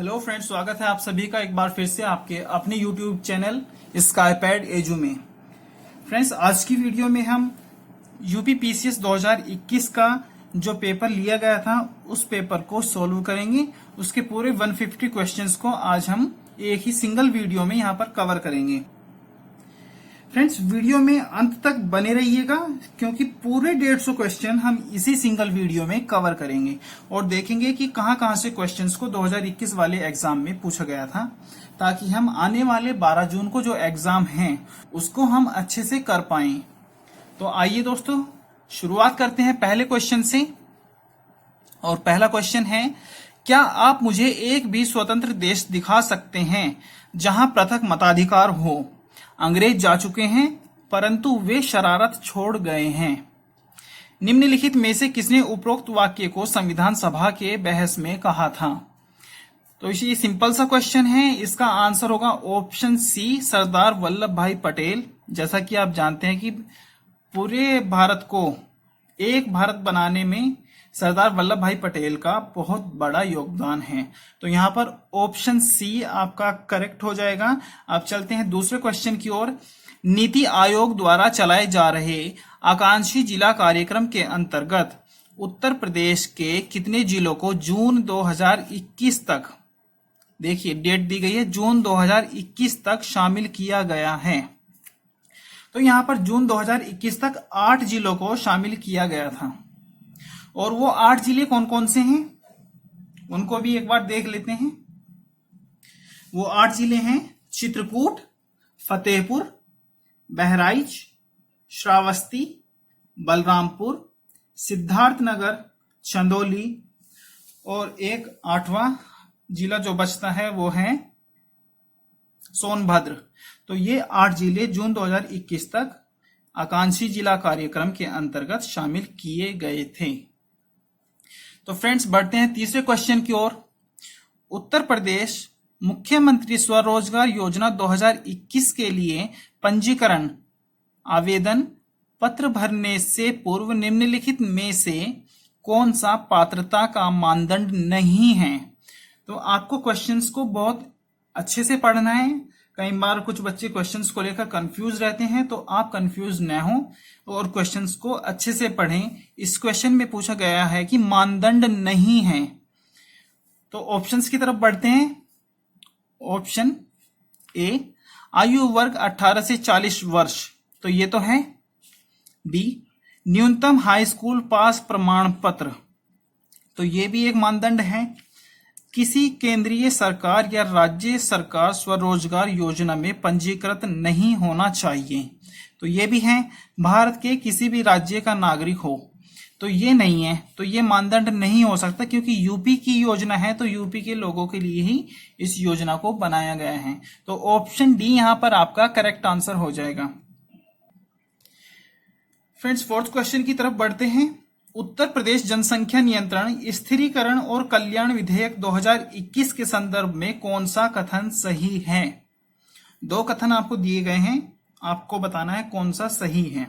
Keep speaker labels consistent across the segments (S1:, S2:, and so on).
S1: Hello friends, स्वागत है आप सभी का एक बार फिर से आपके अपने यूट्यूब चैनल स्काईपैड एजू में। फ्रेंड्स, आज की वीडियो में हम यूपी पीसीएस 2021 का जो पेपर लिया गया था उस पेपर को सॉल्व करेंगे। उसके पूरे 150 क्वेश्चंस को आज हम एक ही सिंगल वीडियो में यहाँ पर कवर करेंगे। फ्रेंड्स, वीडियो में अंत तक बने रहिएगा क्योंकि पूरे 150 क्वेश्चन हम इसी सिंगल वीडियो में कवर करेंगे और देखेंगे कि कहां से क्वेश्चंस को 2021 वाले एग्जाम में पूछा गया था, ताकि हम आने वाले 12 जून को जो एग्जाम है उसको हम अच्छे से कर पाएं। तो आइए दोस्तों, शुरुआत करते हैं पहले क्वेश्चन से। और पहला क्वेश्चन है, क्या आप मुझे एक भी स्वतंत्र देश दिखा सकते हैं जहां पृथक मताधिकार हो? अंग्रेज जा चुके हैं परंतु वे शरारत छोड़ गए हैं। निम्नलिखित में से किसने उपरोक्त वाक्य को संविधान सभा के बहस में कहा था? तो ये सिंपल सा क्वेश्चन है। इसका आंसर होगा ऑप्शन सी, सरदार वल्लभ भाई पटेल। जैसा कि आप जानते हैं कि पूरे भारत को एक भारत बनाने में सरदार वल्लभ भाई पटेल का बहुत बड़ा योगदान है। तो यहाँ पर ऑप्शन सी आपका करेक्ट हो जाएगा। अब चलते हैं दूसरे क्वेश्चन की ओर। नीति आयोग द्वारा चलाए जा रहे आकांक्षी जिला कार्यक्रम के अंतर्गत उत्तर प्रदेश के कितने जिलों को जून 2021 तक, देखिए डेट दी गई है, जून 2021 तक शामिल किया गया है। तो यहाँ पर जून 2021 तक 8 जिलों को शामिल किया गया था। और वो 8 जिले कौन कौन से हैं उनको भी एक बार देख लेते हैं। वो 8 जिले हैं चित्रकूट, फतेहपुर, बहराइच, श्रावस्ती, बलरामपुर, सिद्धार्थनगर, चंदौली और एक 8वां जिला जो बचता है वो है सोनभद्र। तो ये 8 जिले जून 2021 तक आकांक्षी जिला कार्यक्रम के अंतर्गत शामिल किए गए थे। तो फ्रेंड्स, बढ़ते हैं तीसरे क्वेश्चन की ओर। उत्तर प्रदेश मुख्यमंत्री स्वरोजगार योजना 2021 के लिए पंजीकरण आवेदन पत्र भरने से पूर्व निम्नलिखित में से कौन सा पात्रता का मानदंड नहीं है? तो आपको क्वेश्चंस को बहुत अच्छे से पढ़ना है। कई बार कुछ बच्चे क्वेश्चंस को लेकर कंफ्यूज रहते हैं, तो आप कंफ्यूज न हो और क्वेश्चंस को अच्छे से पढ़ें। इस क्वेश्चन में पूछा गया है कि मानदंड नहीं है। तो ऑप्शंस की तरफ बढ़ते हैं। ऑप्शन ए, आयु वर्ग 18 से 40 वर्ष, तो ये तो है। बी, न्यूनतम हाई स्कूल पास प्रमाण पत्र, तो ये भी एक मानदंड है। किसी केंद्रीय सरकार या राज्य सरकार स्वरोजगार योजना में पंजीकृत नहीं होना चाहिए, तो ये भी है। भारत के किसी भी राज्य का नागरिक हो, तो ये नहीं है। तो ये मानदंड नहीं हो सकता क्योंकि यूपी की योजना है, तो यूपी के लोगों के लिए ही इस योजना को बनाया गया है। तो ऑप्शन डी यहां पर आपका करेक्ट आंसर हो जाएगा। फ्रेंड्स, फोर्थ क्वेश्चन की तरफ बढ़ते हैं। उत्तर प्रदेश जनसंख्या नियंत्रण, स्थिरीकरण और कल्याण विधेयक 2021 के संदर्भ में कौन सा कथन सही है? 2 कथन आपको दिए गए हैं, आपको बताना है कौन सा सही है।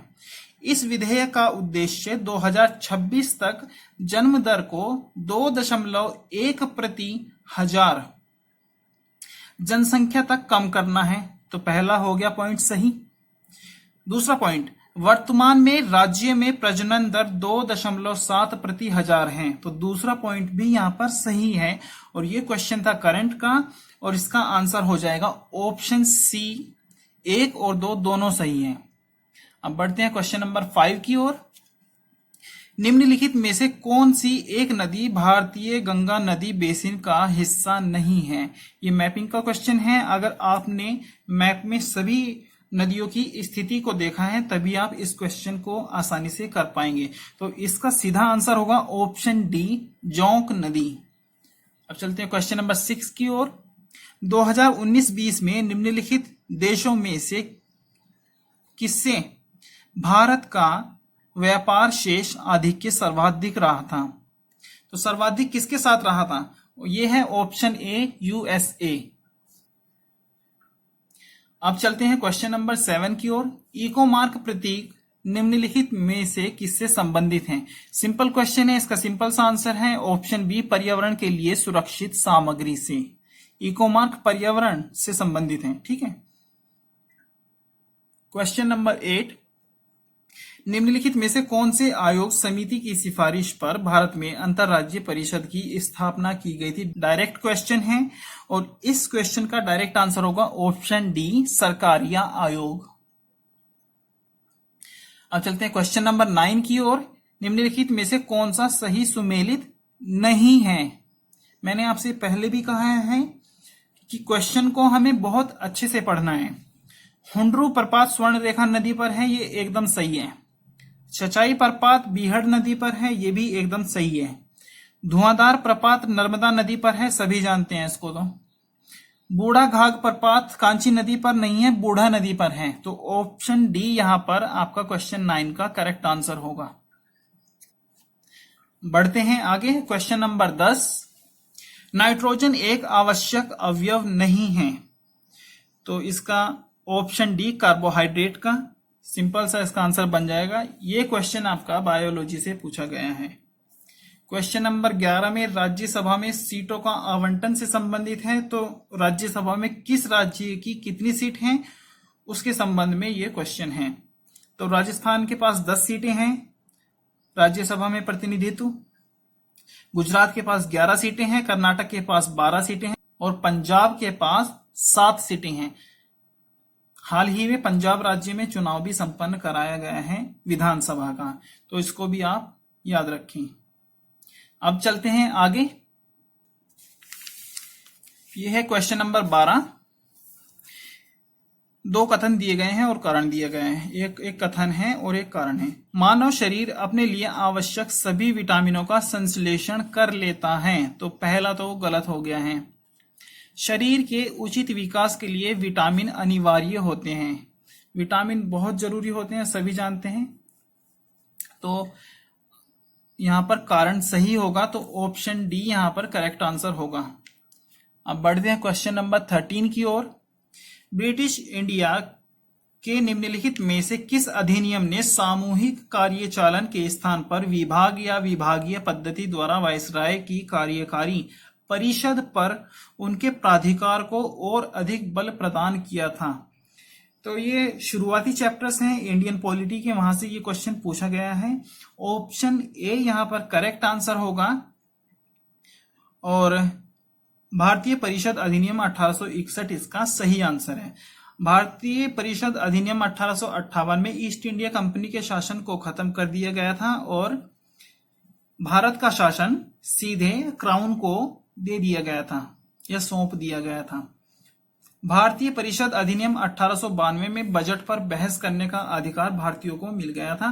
S1: इस विधेयक का उद्देश्य 2026 तक जन्म दर को 2.1 प्रति हजार जनसंख्या तक कम करना है। तो पहला हो गया पॉइंट सही। दूसरा पॉइंट, वर्तमान में राज्य में प्रजनन दर 2.7 प्रति हजार है, तो दूसरा पॉइंट भी यहां पर सही है। और ये क्वेश्चन था करंट का और इसका आंसर हो जाएगा ऑप्शन सी। 1 और 2 दोनों सही हैं। अब बढ़ते हैं क्वेश्चन नंबर 5 की ओर। निम्नलिखित में से कौन सी एक नदी भारतीय गंगा नदी बेसिन का हिस्सा नहीं है? ये मैपिंग का क्वेश्चन है। अगर आपने मैप में सभी नदियों की स्थिति को देखा है तभी आप इस क्वेश्चन को आसानी से कर पाएंगे। तो इसका सीधा आंसर होगा ऑप्शन डी, जोंक नदी। अब चलते हैं क्वेश्चन नंबर 6 की ओर। 2019-20 में निम्नलिखित देशों में से किससे भारत का व्यापार शेष आधिक्य सर्वाधिक रहा था? तो सर्वाधिक किसके साथ रहा था? ये है ऑप्शन ए, यूएसए। अब चलते हैं क्वेश्चन नंबर 7 की ओर। इको मार्क प्रतीक निम्नलिखित में से किससे संबंधित हैं? सिंपल क्वेश्चन है, इसका सिंपल सा आंसर है ऑप्शन बी, पर्यावरण के लिए सुरक्षित सामग्री से। इकोमार्क पर्यावरण से संबंधित हैं। ठीक है। क्वेश्चन नंबर 8, निम्नलिखित में से कौन से आयोग समिति की सिफारिश पर भारत में अंतरराज्यीय परिषद की स्थापना की गई थी? डायरेक्ट क्वेश्चन है और इस क्वेश्चन का डायरेक्ट आंसर होगा ऑप्शन डी, सरकार या आयोग। अब चलते हैं क्वेश्चन नंबर 9 की ओर। निम्नलिखित में से कौन सा सही सुमेलित नहीं है? मैंने आपसे पहले भी कहा है कि क्वेश्चन को हमें बहुत अच्छे से पढ़ना है। हुंड्रू प्रपात स्वर्ण रेखा नदी पर है, ये एकदम सही है। चचाई प्रपात बीहड़ नदी पर है, ये भी एकदम सही है। धुआंधार प्रपात नर्मदा नदी पर है, सभी जानते हैं इसको। तो बूढ़ा घाघ प्रपात कांची नदी पर नहीं है, बूढ़ा नदी पर है। तो ऑप्शन डी यहां पर आपका क्वेश्चन 9 का करेक्ट आंसर होगा। बढ़ते हैं आगे। क्वेश्चन नंबर 10, नाइट्रोजन एक आवश्यक अवयव नहीं है। तो इसका ऑप्शन डी, कार्बोहाइड्रेट का सिंपल सा इसका आंसर बन जाएगा। ये क्वेश्चन आपका बायोलॉजी से पूछा गया है। क्वेश्चन नंबर 11 में राज्यसभा में सीटों का आवंटन से संबंधित है। तो राज्यसभा में किस राज्य की कितनी सीट हैं उसके संबंध में ये क्वेश्चन है। तो राजस्थान के पास 10 सीटें हैं राज्यसभा में प्रतिनिधित्व, गुजरात के पास 11 सीटें हैं, कर्नाटक के पास 12 सीटें हैं और पंजाब के पास 7 सीटें हैं। हाल ही में पंजाब राज्य में चुनाव भी संपन्न कराया गया है विधानसभा का, तो इसको भी आप याद रखें। अब चलते हैं आगे। यह है क्वेश्चन नंबर 12। 2 कथन दिए गए हैं और कारण दिए गए हैं। एक कथन है और एक कारण है। मानव शरीर अपने लिए आवश्यक सभी विटामिनों का संश्लेषण कर लेता है। तो पहला तो गलत हो गया है। शरीर के उचित विकास के लिए विटामिन अनिवार्य होते हैं। विटामिन बहुत जरूरी होते हैं, सभी जानते हैं। तो यहां पर कारण सही होगा, तो ऑप्शन डी यहां पर करेक्ट आंसर होगा। अब बढ़ते हैं क्वेश्चन नंबर 13 की ओर। ब्रिटिश इंडिया के निम्नलिखित में से किस अधिनियम ने सामूहिक कार्यचालन के स्थान पर विभाग या विभागीय पद्धति द्वारा वायसराय की कार्यकारी परिषद पर उनके प्राधिकार को और अधिक बल प्रदान किया था? तो ये शुरुआती चैप्टर्स हैं इंडियन पॉलिटी के, वहां से ये क्वेश्चन पूछा गया है। ऑप्शन ए यहां पर करेक्ट आंसर होगा और भारतीय परिषद अधिनियम 1861 इसका सही आंसर है। भारतीय परिषद अधिनियम 1858 में ईस्ट इंडिया कंपनी के शासन को खत्म कर दिया गया था और भारत का शासन सीधे क्राउन को दे दिया गया था या सौंप दिया गया था। भारतीय परिषद अधिनियम 1892 में बजट पर बहस करने का अधिकार भारतीयों को मिल गया था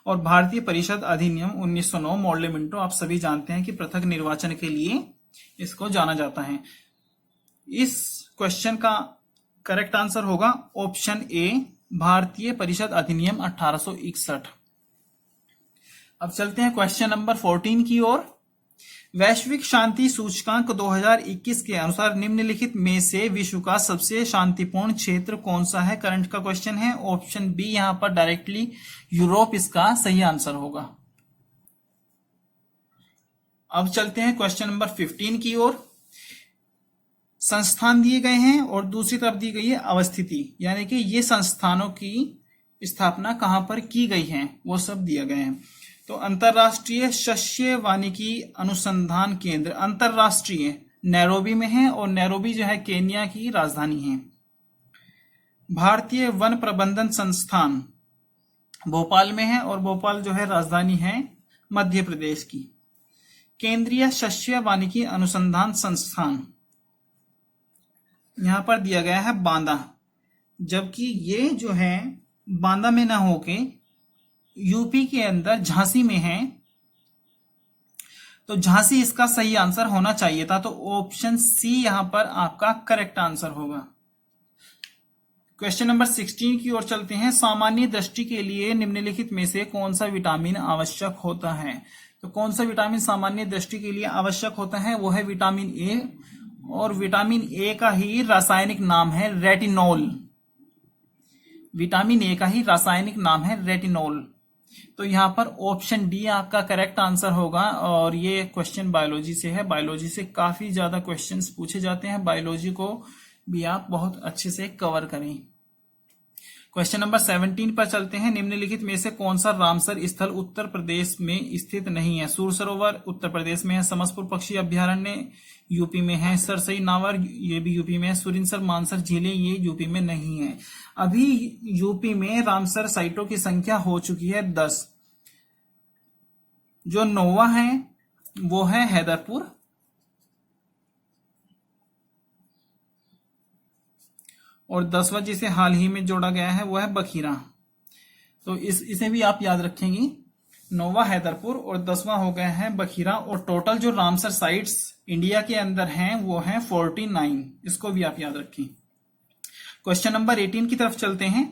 S1: और भारतीय परिषद अधिनियम 1909 मॉडल मिंटो आप सभी जानते हैं कि पृथक निर्वाचन के लिए इसको जाना जाता है। इस क्वेश्चन का करेक्ट आंसर होगा ऑप्शन ए, भारतीय परिषद अधिनियम 1861। अब चलते हैं क्वेश्चन नंबर 14 की ओर। वैश्विक शांति सूचकांक 2021 के अनुसार निम्नलिखित में से विश्व का सबसे शांतिपूर्ण क्षेत्र कौन सा है? करंट का क्वेश्चन है। ऑप्शन बी यहां पर डायरेक्टली यूरोप इसका सही आंसर होगा। अब चलते हैं क्वेश्चन नंबर 15 की ओर। संस्थान दिए गए हैं और दूसरी तरफ दी गई है अवस्थिति, यानी कि ये संस्थानों की स्थापना कहां पर की गई है वो सब दिया गए हैं। तो अंतरराष्ट्रीय शस्य वानिकी अनुसंधान केंद्र अंतरराष्ट्रीय नैरोबी में है और नैरोबी जो है केन्या की राजधानी है। भारतीय वन प्रबंधन संस्थान भोपाल में है और भोपाल जो है राजधानी है मध्य प्रदेश की। केंद्रीय शस्य वानिकी अनुसंधान संस्थान यहां पर दिया गया है बांदा, जबकि ये जो है बांदा में ना होके यूपी के अंदर झांसी में है। तो झांसी इसका सही आंसर होना चाहिए था, तो ऑप्शन सी यहां पर आपका करेक्ट आंसर होगा। क्वेश्चन नंबर 16 की ओर चलते हैं। सामान्य दृष्टि के लिए निम्नलिखित में से कौन सा विटामिन आवश्यक होता है? तो कौन सा विटामिन सामान्य दृष्टि के लिए आवश्यक होता है? वो है विटामिन ए, और विटामिन ए का ही रासायनिक नाम है रेटिनॉल। विटामिन ए का ही रासायनिक नाम है रेटिनॉल। तो यहाँ पर ऑप्शन डी आपका करेक्ट आंसर होगा। और ये क्वेश्चन बायोलॉजी से है। बायोलॉजी से काफी ज्यादा क्वेश्चंस पूछे जाते हैं। बायोलॉजी को भी आप बहुत अच्छे से कवर करें। क्वेश्चन नंबर 17 पर चलते हैं। निम्नलिखित में से कौन सा रामसर स्थल उत्तर प्रदेश में स्थित नहीं है? सूर सरोवर उत्तर प्रदेश में है, समसपुर पक्षी अभ्यारण्य यूपी में है, सरसई नावर ये भी यूपी में है, सुरिनसर मानसर झीलें ये यूपी में नहीं है। अभी यूपी में रामसर साइटों की संख्या हो चुकी है 10। जो 9वां है वो है हैदरपुर, और 10वां जिसे हाल ही में जोड़ा गया है वो है बखीरा। तो इसे भी आप याद रखेंगी। 9वां हैदरपुर और 10वां हो गया है बखीरा। और टोटल जो रामसर साइट्स इंडिया के अंदर हैं वो हैं 49। इसको भी आप याद रखें। क्वेश्चन नंबर 18 की तरफ चलते हैं।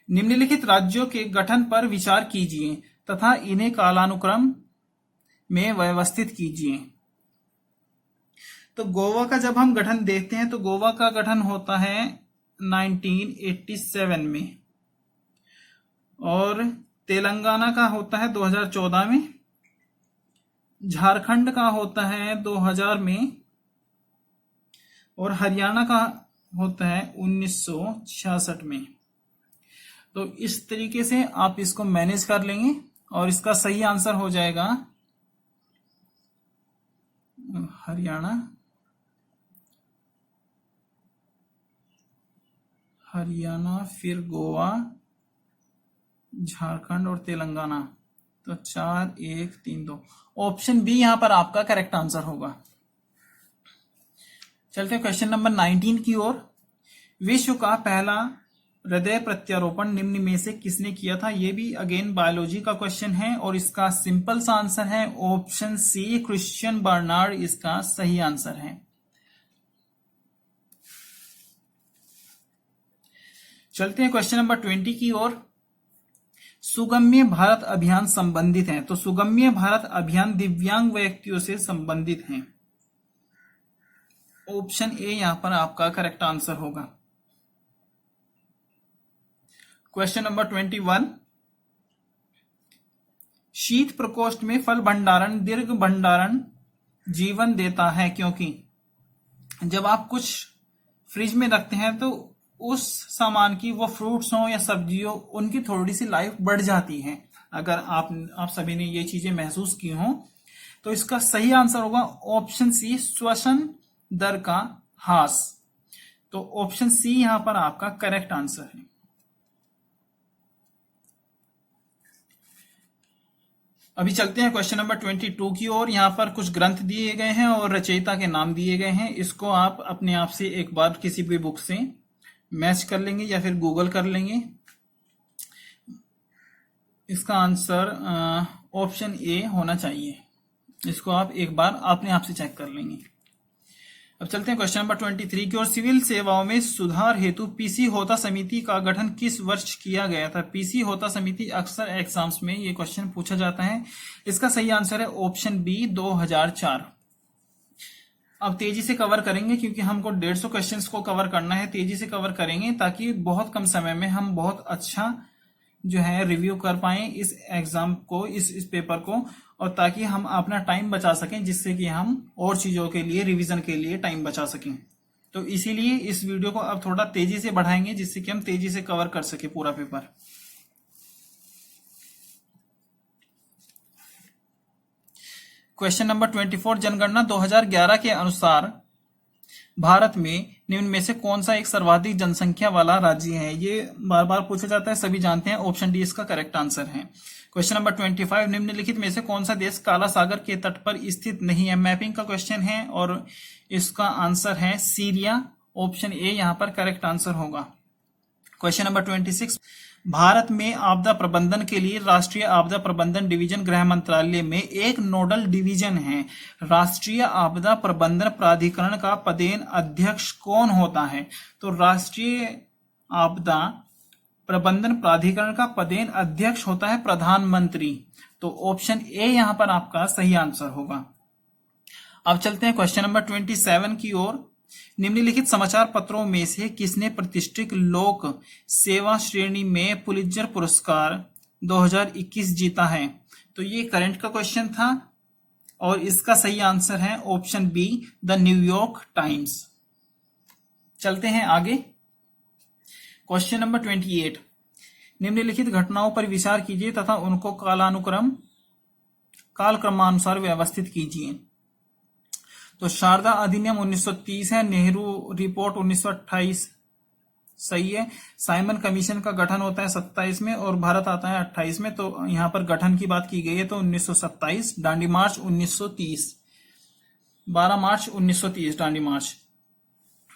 S1: निम्नलिखित राज्यों के गठन पर विचार कीजिए तथा इन्हें कालानुक्रम में व्यवस्थित कीजिए। तो गोवा का जब हम गठन देखते हैं तो गोवा का गठन होता है 1987 में, और तेलंगाना का होता है 2014 में, झारखंड का होता है 2000 में, और हरियाणा का होता है 1966 में। तो इस तरीके से आप इसको मैनेज कर लेंगे और इसका सही आंसर हो जाएगा हरियाणा, फिर गोवा, झारखंड और तेलंगाना। तो 4 1 3 2 ऑप्शन बी यहां पर आपका करेक्ट आंसर होगा। चलते हैं क्वेश्चन नंबर 19 की ओर। विश्व का पहला हृदय प्रत्यारोपण निम्न में से किसने किया था? ये भी अगेन बायोलॉजी का क्वेश्चन है और इसका सिंपल सा आंसर है ऑप्शन सी, क्रिश्चियन बर्नार्ड इसका सही आंसर है। चलते हैं क्वेश्चन नंबर 20 की ओर। सुगम्य भारत अभियान संबंधित है। तो सुगम्य भारत अभियान दिव्यांग व्यक्तियों से संबंधित है। ऑप्शन ए यहां पर आपका करेक्ट आंसर होगा। Question number 21। शीत प्रकोष्ठ में फल भंडारण दीर्घ भंडारण जीवन देता है, क्योंकि जब आप कुछ फ्रिज में रखते हैं तो उस सामान की, वो फ्रूट्स हो या सब्जियों, उनकी थोड़ी सी लाइफ बढ़ जाती है। अगर आप सभी ने ये चीजें महसूस की हो तो इसका सही आंसर होगा ऑप्शन सी, श्वसन दर का ह्रास। तो ऑप्शन सी यहां पर आपका करेक्ट आंसर है। अभी चलते हैं क्वेश्चन नंबर 22 की ओर। यहां पर कुछ ग्रंथ दिए गए हैं और रचयिता के नाम दिए गए हैं। इसको आप अपने आप से एक बार किसी भी बुक से मैच कर लेंगे या फिर गूगल कर लेंगे। इसका आंसर ऑप्शन ए होना चाहिए। इसको आप एक बार अपने आप से चेक कर लेंगे। अब चलते हैं क्वेश्चन नंबर 23 की ओर। सिविल सेवाओं में सुधार हेतु पीसी होता समिति का गठन किस वर्ष किया गया था? पीसी होता समिति अक्सर एग्जाम्स में ये क्वेश्चन पूछा जाता है। इसका सही आंसर है ऑप्शन बी, 2004। अब तेजी से कवर करेंगे क्योंकि हमको 150 क्वेश्चंस को कवर करना है। तेजी से कवर करेंगे ताकि बहुत कम समय में हम बहुत अच्छा जो है रिव्यू कर पाए इस एग्जाम को, इस पेपर को, और ताकि हम अपना टाइम बचा सकें, जिससे कि हम और चीजों के लिए, रिवीजन के लिए टाइम बचा सकें। तो इसीलिए इस वीडियो को अब थोड़ा तेजी से बढ़ाएंगे जिससे कि हम तेजी से कवर कर सके पूरा पेपर। Question number 24। जनगणना 2011 के अनुसार भारत में निम्न में से कौन सा एक सर्वाधिक जनसंख्या वाला राज्य है? ये बार बार पूछा जाता है, सभी जानते हैं। ऑप्शन डी इसका करेक्ट आंसर है। Question number 25। निम्नलिखित में से कौन सा देश काला सागर के तट पर स्थित नहीं है? मैपिंग का क्वेश्चन है और इसका आंसर है सीरिया। ऑप्शन ए यहां पर करेक्ट आंसर होगा। Question number 26। भारत में आपदा प्रबंधन के लिए राष्ट्रीय आपदा प्रबंधन डिवीजन गृह मंत्रालय में एक नोडल डिवीजन है। राष्ट्रीय आपदा प्रबंधन प्राधिकरण का पदेन अध्यक्ष कौन होता है? तो राष्ट्रीय आपदा प्रबंधन प्राधिकरण का पदेन अध्यक्ष होता है प्रधानमंत्री। तो ऑप्शन ए यहां पर आपका सही आंसर होगा। अब चलते हैं क्वेश्चन नंबर 27 की ओर। निम्नलिखित समाचार पत्रों में से किसने प्रतिष्ठित लोक सेवा श्रेणी में पुलित्जर पुरस्कार 2021 जीता है। तो ये करंट का क्वेश्चन था और इसका सही आंसर है option B, the New York Times. चलते हैं आगे। क्वेश्चन नंबर 28, निम्नलिखित घटनाओं पर विचार कीजिए तथा उनको कालक्रमानुसार व्यवस्थित कीजिए। तो शारदा अधिनियम 1930 है, नेहरू रिपोर्ट 1928 सही है, साइमन कमीशन का गठन होता है 27 में और भारत आता है 28 में। तो यहां पर गठन की बात की गई है तो 1927, दांडी मार्च 1930, 12 मार्च 1930 दांडी मार्च।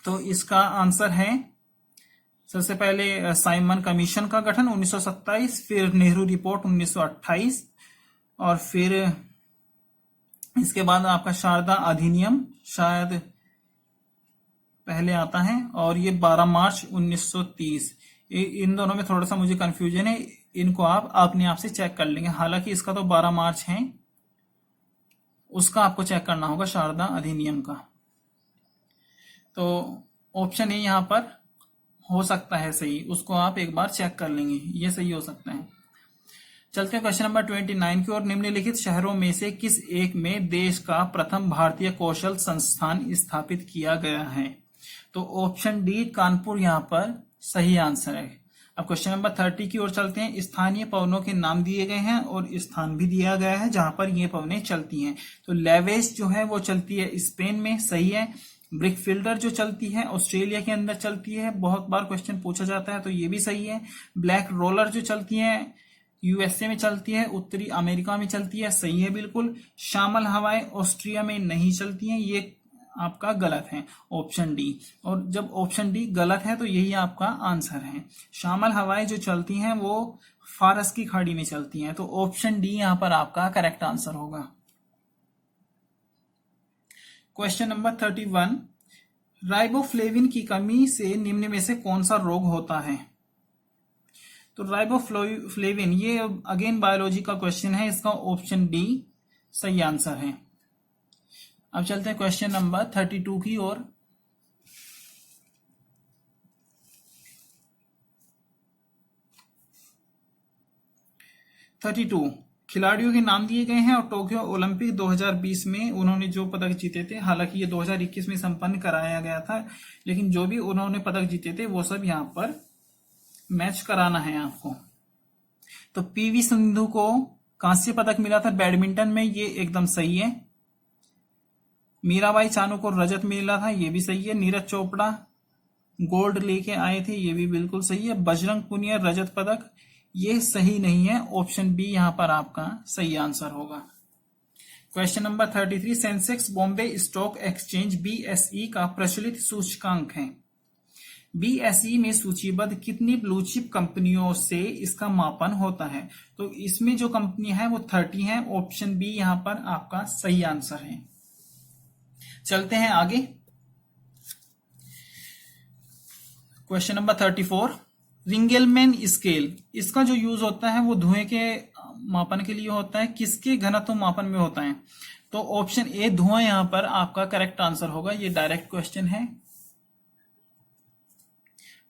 S1: तो इसका आंसर है सबसे पहले साइमन कमीशन का गठन 1927, फिर नेहरू रिपोर्ट 1928 और फिर इसके बाद आपका शारदा अधिनियम शायद पहले आता है और ये 12 मार्च 1930। इन दोनों में थोड़ा सा मुझे कंफ्यूजन है, इनको आप अपने आप से चेक कर लेंगे। हालांकि इसका तो 12 मार्च है, उसका आपको चेक करना होगा शारदा अधिनियम का। तो ऑप्शन ए यहां पर हो सकता है सही, उसको आप एक बार चेक कर लेंगे, ये सही हो सकता है। चलते हैं क्वेश्चन नंबर 29 की ओर। निम्नलिखित शहरों में से किस एक में देश का प्रथम भारतीय कौशल संस्थान स्थापित किया गया है? तो ऑप्शन डी कानपुर यहां पर सही आंसर है। अब क्वेश्चन नंबर 30 की ओर चलते हैं। स्थानीय पवनों के नाम दिए गए हैं और स्थान भी दिया गया है जहां पर ये पवनें चलती हैं। तो लेवेस जो है वो चलती है स्पेन में, सही है। ब्रिक फिल्डर जो चलती है ऑस्ट्रेलिया के अंदर चलती है, बहुत बार क्वेश्चन पूछा जाता है तो ये भी सही है। ब्लैक रोलर जो चलती है यूएसए में चलती है, उत्तरी अमेरिका में चलती है, सही है बिल्कुल। शामल हवाएं ऑस्ट्रिया में नहीं चलती हैं, ये आपका गलत है, ऑप्शन डी। और जब ऑप्शन डी गलत है तो यही आपका आंसर है। शामल हवाएं जो चलती हैं वो फारस की खाड़ी में चलती हैं, तो ऑप्शन डी यहां पर आपका करेक्ट आंसर होगा। क्वेश्चन नंबर 31, राइबोफ्लेविन की कमी से निम्न में से कौन सा रोग होता है? तो राइबोफ्लेविन, ये अगेन बायोलॉजी का क्वेश्चन है, इसका ऑप्शन डी सही आंसर है। अब चलते हैं क्वेश्चन नंबर 32 की ओर। खिलाड़ियों के नाम दिए गए हैं और टोक्यो ओलंपिक 2020 में उन्होंने जो पदक जीते थे, हालांकि ये 2021 में संपन्न कराया गया था, लेकिन जो भी उन्होंने पदक जीते थे वो सब यहां पर मैच कराना है आपको। तो पीवी सिंधु को कांस्य पदक मिला था बैडमिंटन में, ये एकदम सही है। मीराबाई चानू को रजत मिला था, ये भी सही है। नीरज चोपड़ा गोल्ड लेके आए थे, ये भी बिल्कुल सही है। बजरंग पुनिया रजत पदक, ये सही नहीं है, ऑप्शन बी यहां पर आपका सही आंसर होगा। Question number 33, Sensex Bombay stock exchange BSE का प्रचलित सूचकांक है। बीएसई में सूचीबद्ध कितनी ब्लू चिप कंपनियों से इसका मापन होता है? तो इसमें जो कंपनी है वो 30 है, ऑप्शन बी यहां पर आपका सही आंसर है। चलते हैं आगे। क्वेश्चन नंबर 34, रिंगेलमैन स्केल, इसका जो यूज होता है वो धुएं के मापन के लिए होता है, किसके घनत्व मापन में होता है? तो ऑप्शन ए धुआं यहां पर आपका करेक्ट आंसर होगा। ये डायरेक्ट क्वेश्चन है,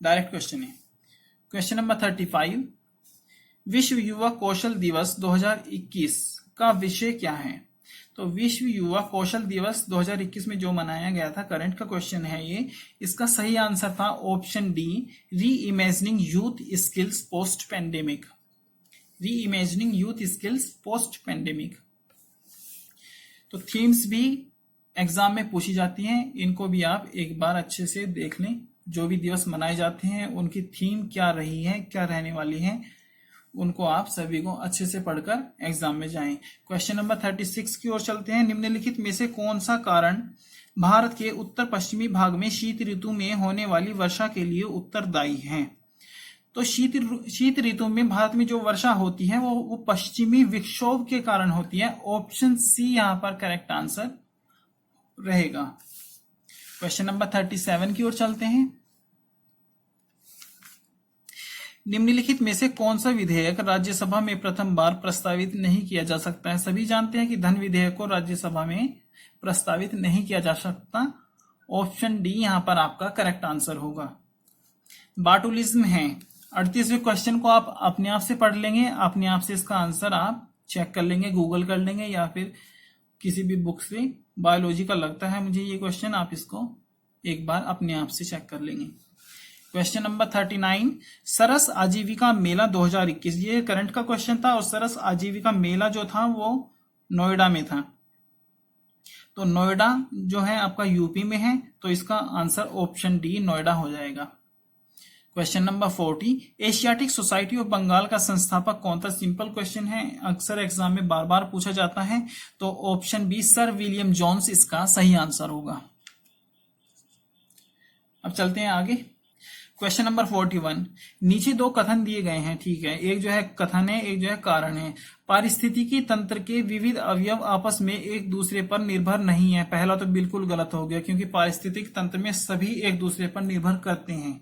S1: डायरेक्ट क्वेश्चन है। क्वेश्चन नंबर 35, विश्व युवा कौशल दिवस 2021 का विषय क्या है? तो विश्व युवा कौशल दिवस 2021 में जो मनाया गया था, करंट का क्वेश्चन है ये, इसका सही आंसर था option D, reimagining youth skills post pandemic. Reimagining youth skills post pandemic. तो थीम्स भी एग्जाम में पूछी जाती हैं, इनको भी आप एक बार अच्छे से देख लें। जो भी दिवस मनाए जाते हैं उनकी थीम क्या रही है, क्या रहने वाली है, उनको आप सभी को अच्छे से पढ़कर एग्जाम में जाएं। क्वेश्चन नंबर 36 की ओर चलते हैं। निम्नलिखित में से कौन सा कारण भारत के उत्तर पश्चिमी भाग में शीत ऋतु में होने वाली वर्षा के लिए उत्तरदायी है? तो शीत ऋतु में भारत में जो वर्षा होती है वो पश्चिमी विक्षोभ के कारण होती है, ऑप्शन सी यहां पर करेक्ट आंसर रहेगा। क्वेश्चन नंबर 37 की ओर चलते हैं। निम्नलिखित में से कौन सा विधेयक राज्यसभा में प्रथम बार प्रस्तावित नहीं किया जा सकता है? सभी जानते हैं कि धन विधेयक को राज्यसभा में प्रस्तावित नहीं किया जा सकता, ऑप्शन डी यहां पर आपका करेक्ट आंसर होगा। बाटुलिज्म है, 38वें क्वेश्चन को आप अपने आप से पढ़ लेंगे, अपने आप से इसका आंसर आप चेक कर लेंगे, गूगल कर लेंगे या फिर किसी भी बुक से। बायोलॉजी का लगता है मुझे ये क्वेश्चन, आप इसको एक बार अपने आप से चेक कर लेंगे। क्वेश्चन नंबर 39, सरस आजीविका मेला 2021, ये करंट का क्वेश्चन था और सरस आजीविका मेला जो था वो नोएडा में था। तो नोएडा जो है आपका यूपी में है, तो इसका आंसर ऑप्शन डी नोएडा हो जाएगा। Question number 40, Asiatic Society of Bengal का संस्थापक कौन था? सिंपल क्वेश्चन है, अक्सर एग्जाम में बार बार पूछा जाता है, तो option B sir William Jones इसका सही आंसर होगा। अब चलते हैं आगे। क्वेश्चन नंबर 41, नीचे दो कथन दिए गए हैं, ठीक है, एक जो है कथन है, एक जो है कारण है। पारिस्थितिकी तंत्र के विविध अवयव आपस में एक दूसरे पर निर्भर नहीं है। पहला तो बिल्कुल गलत हो गया, क्योंकि पारिस्थितिक तंत्र में सभी एक दूसरे पर निर्भर करते हैं।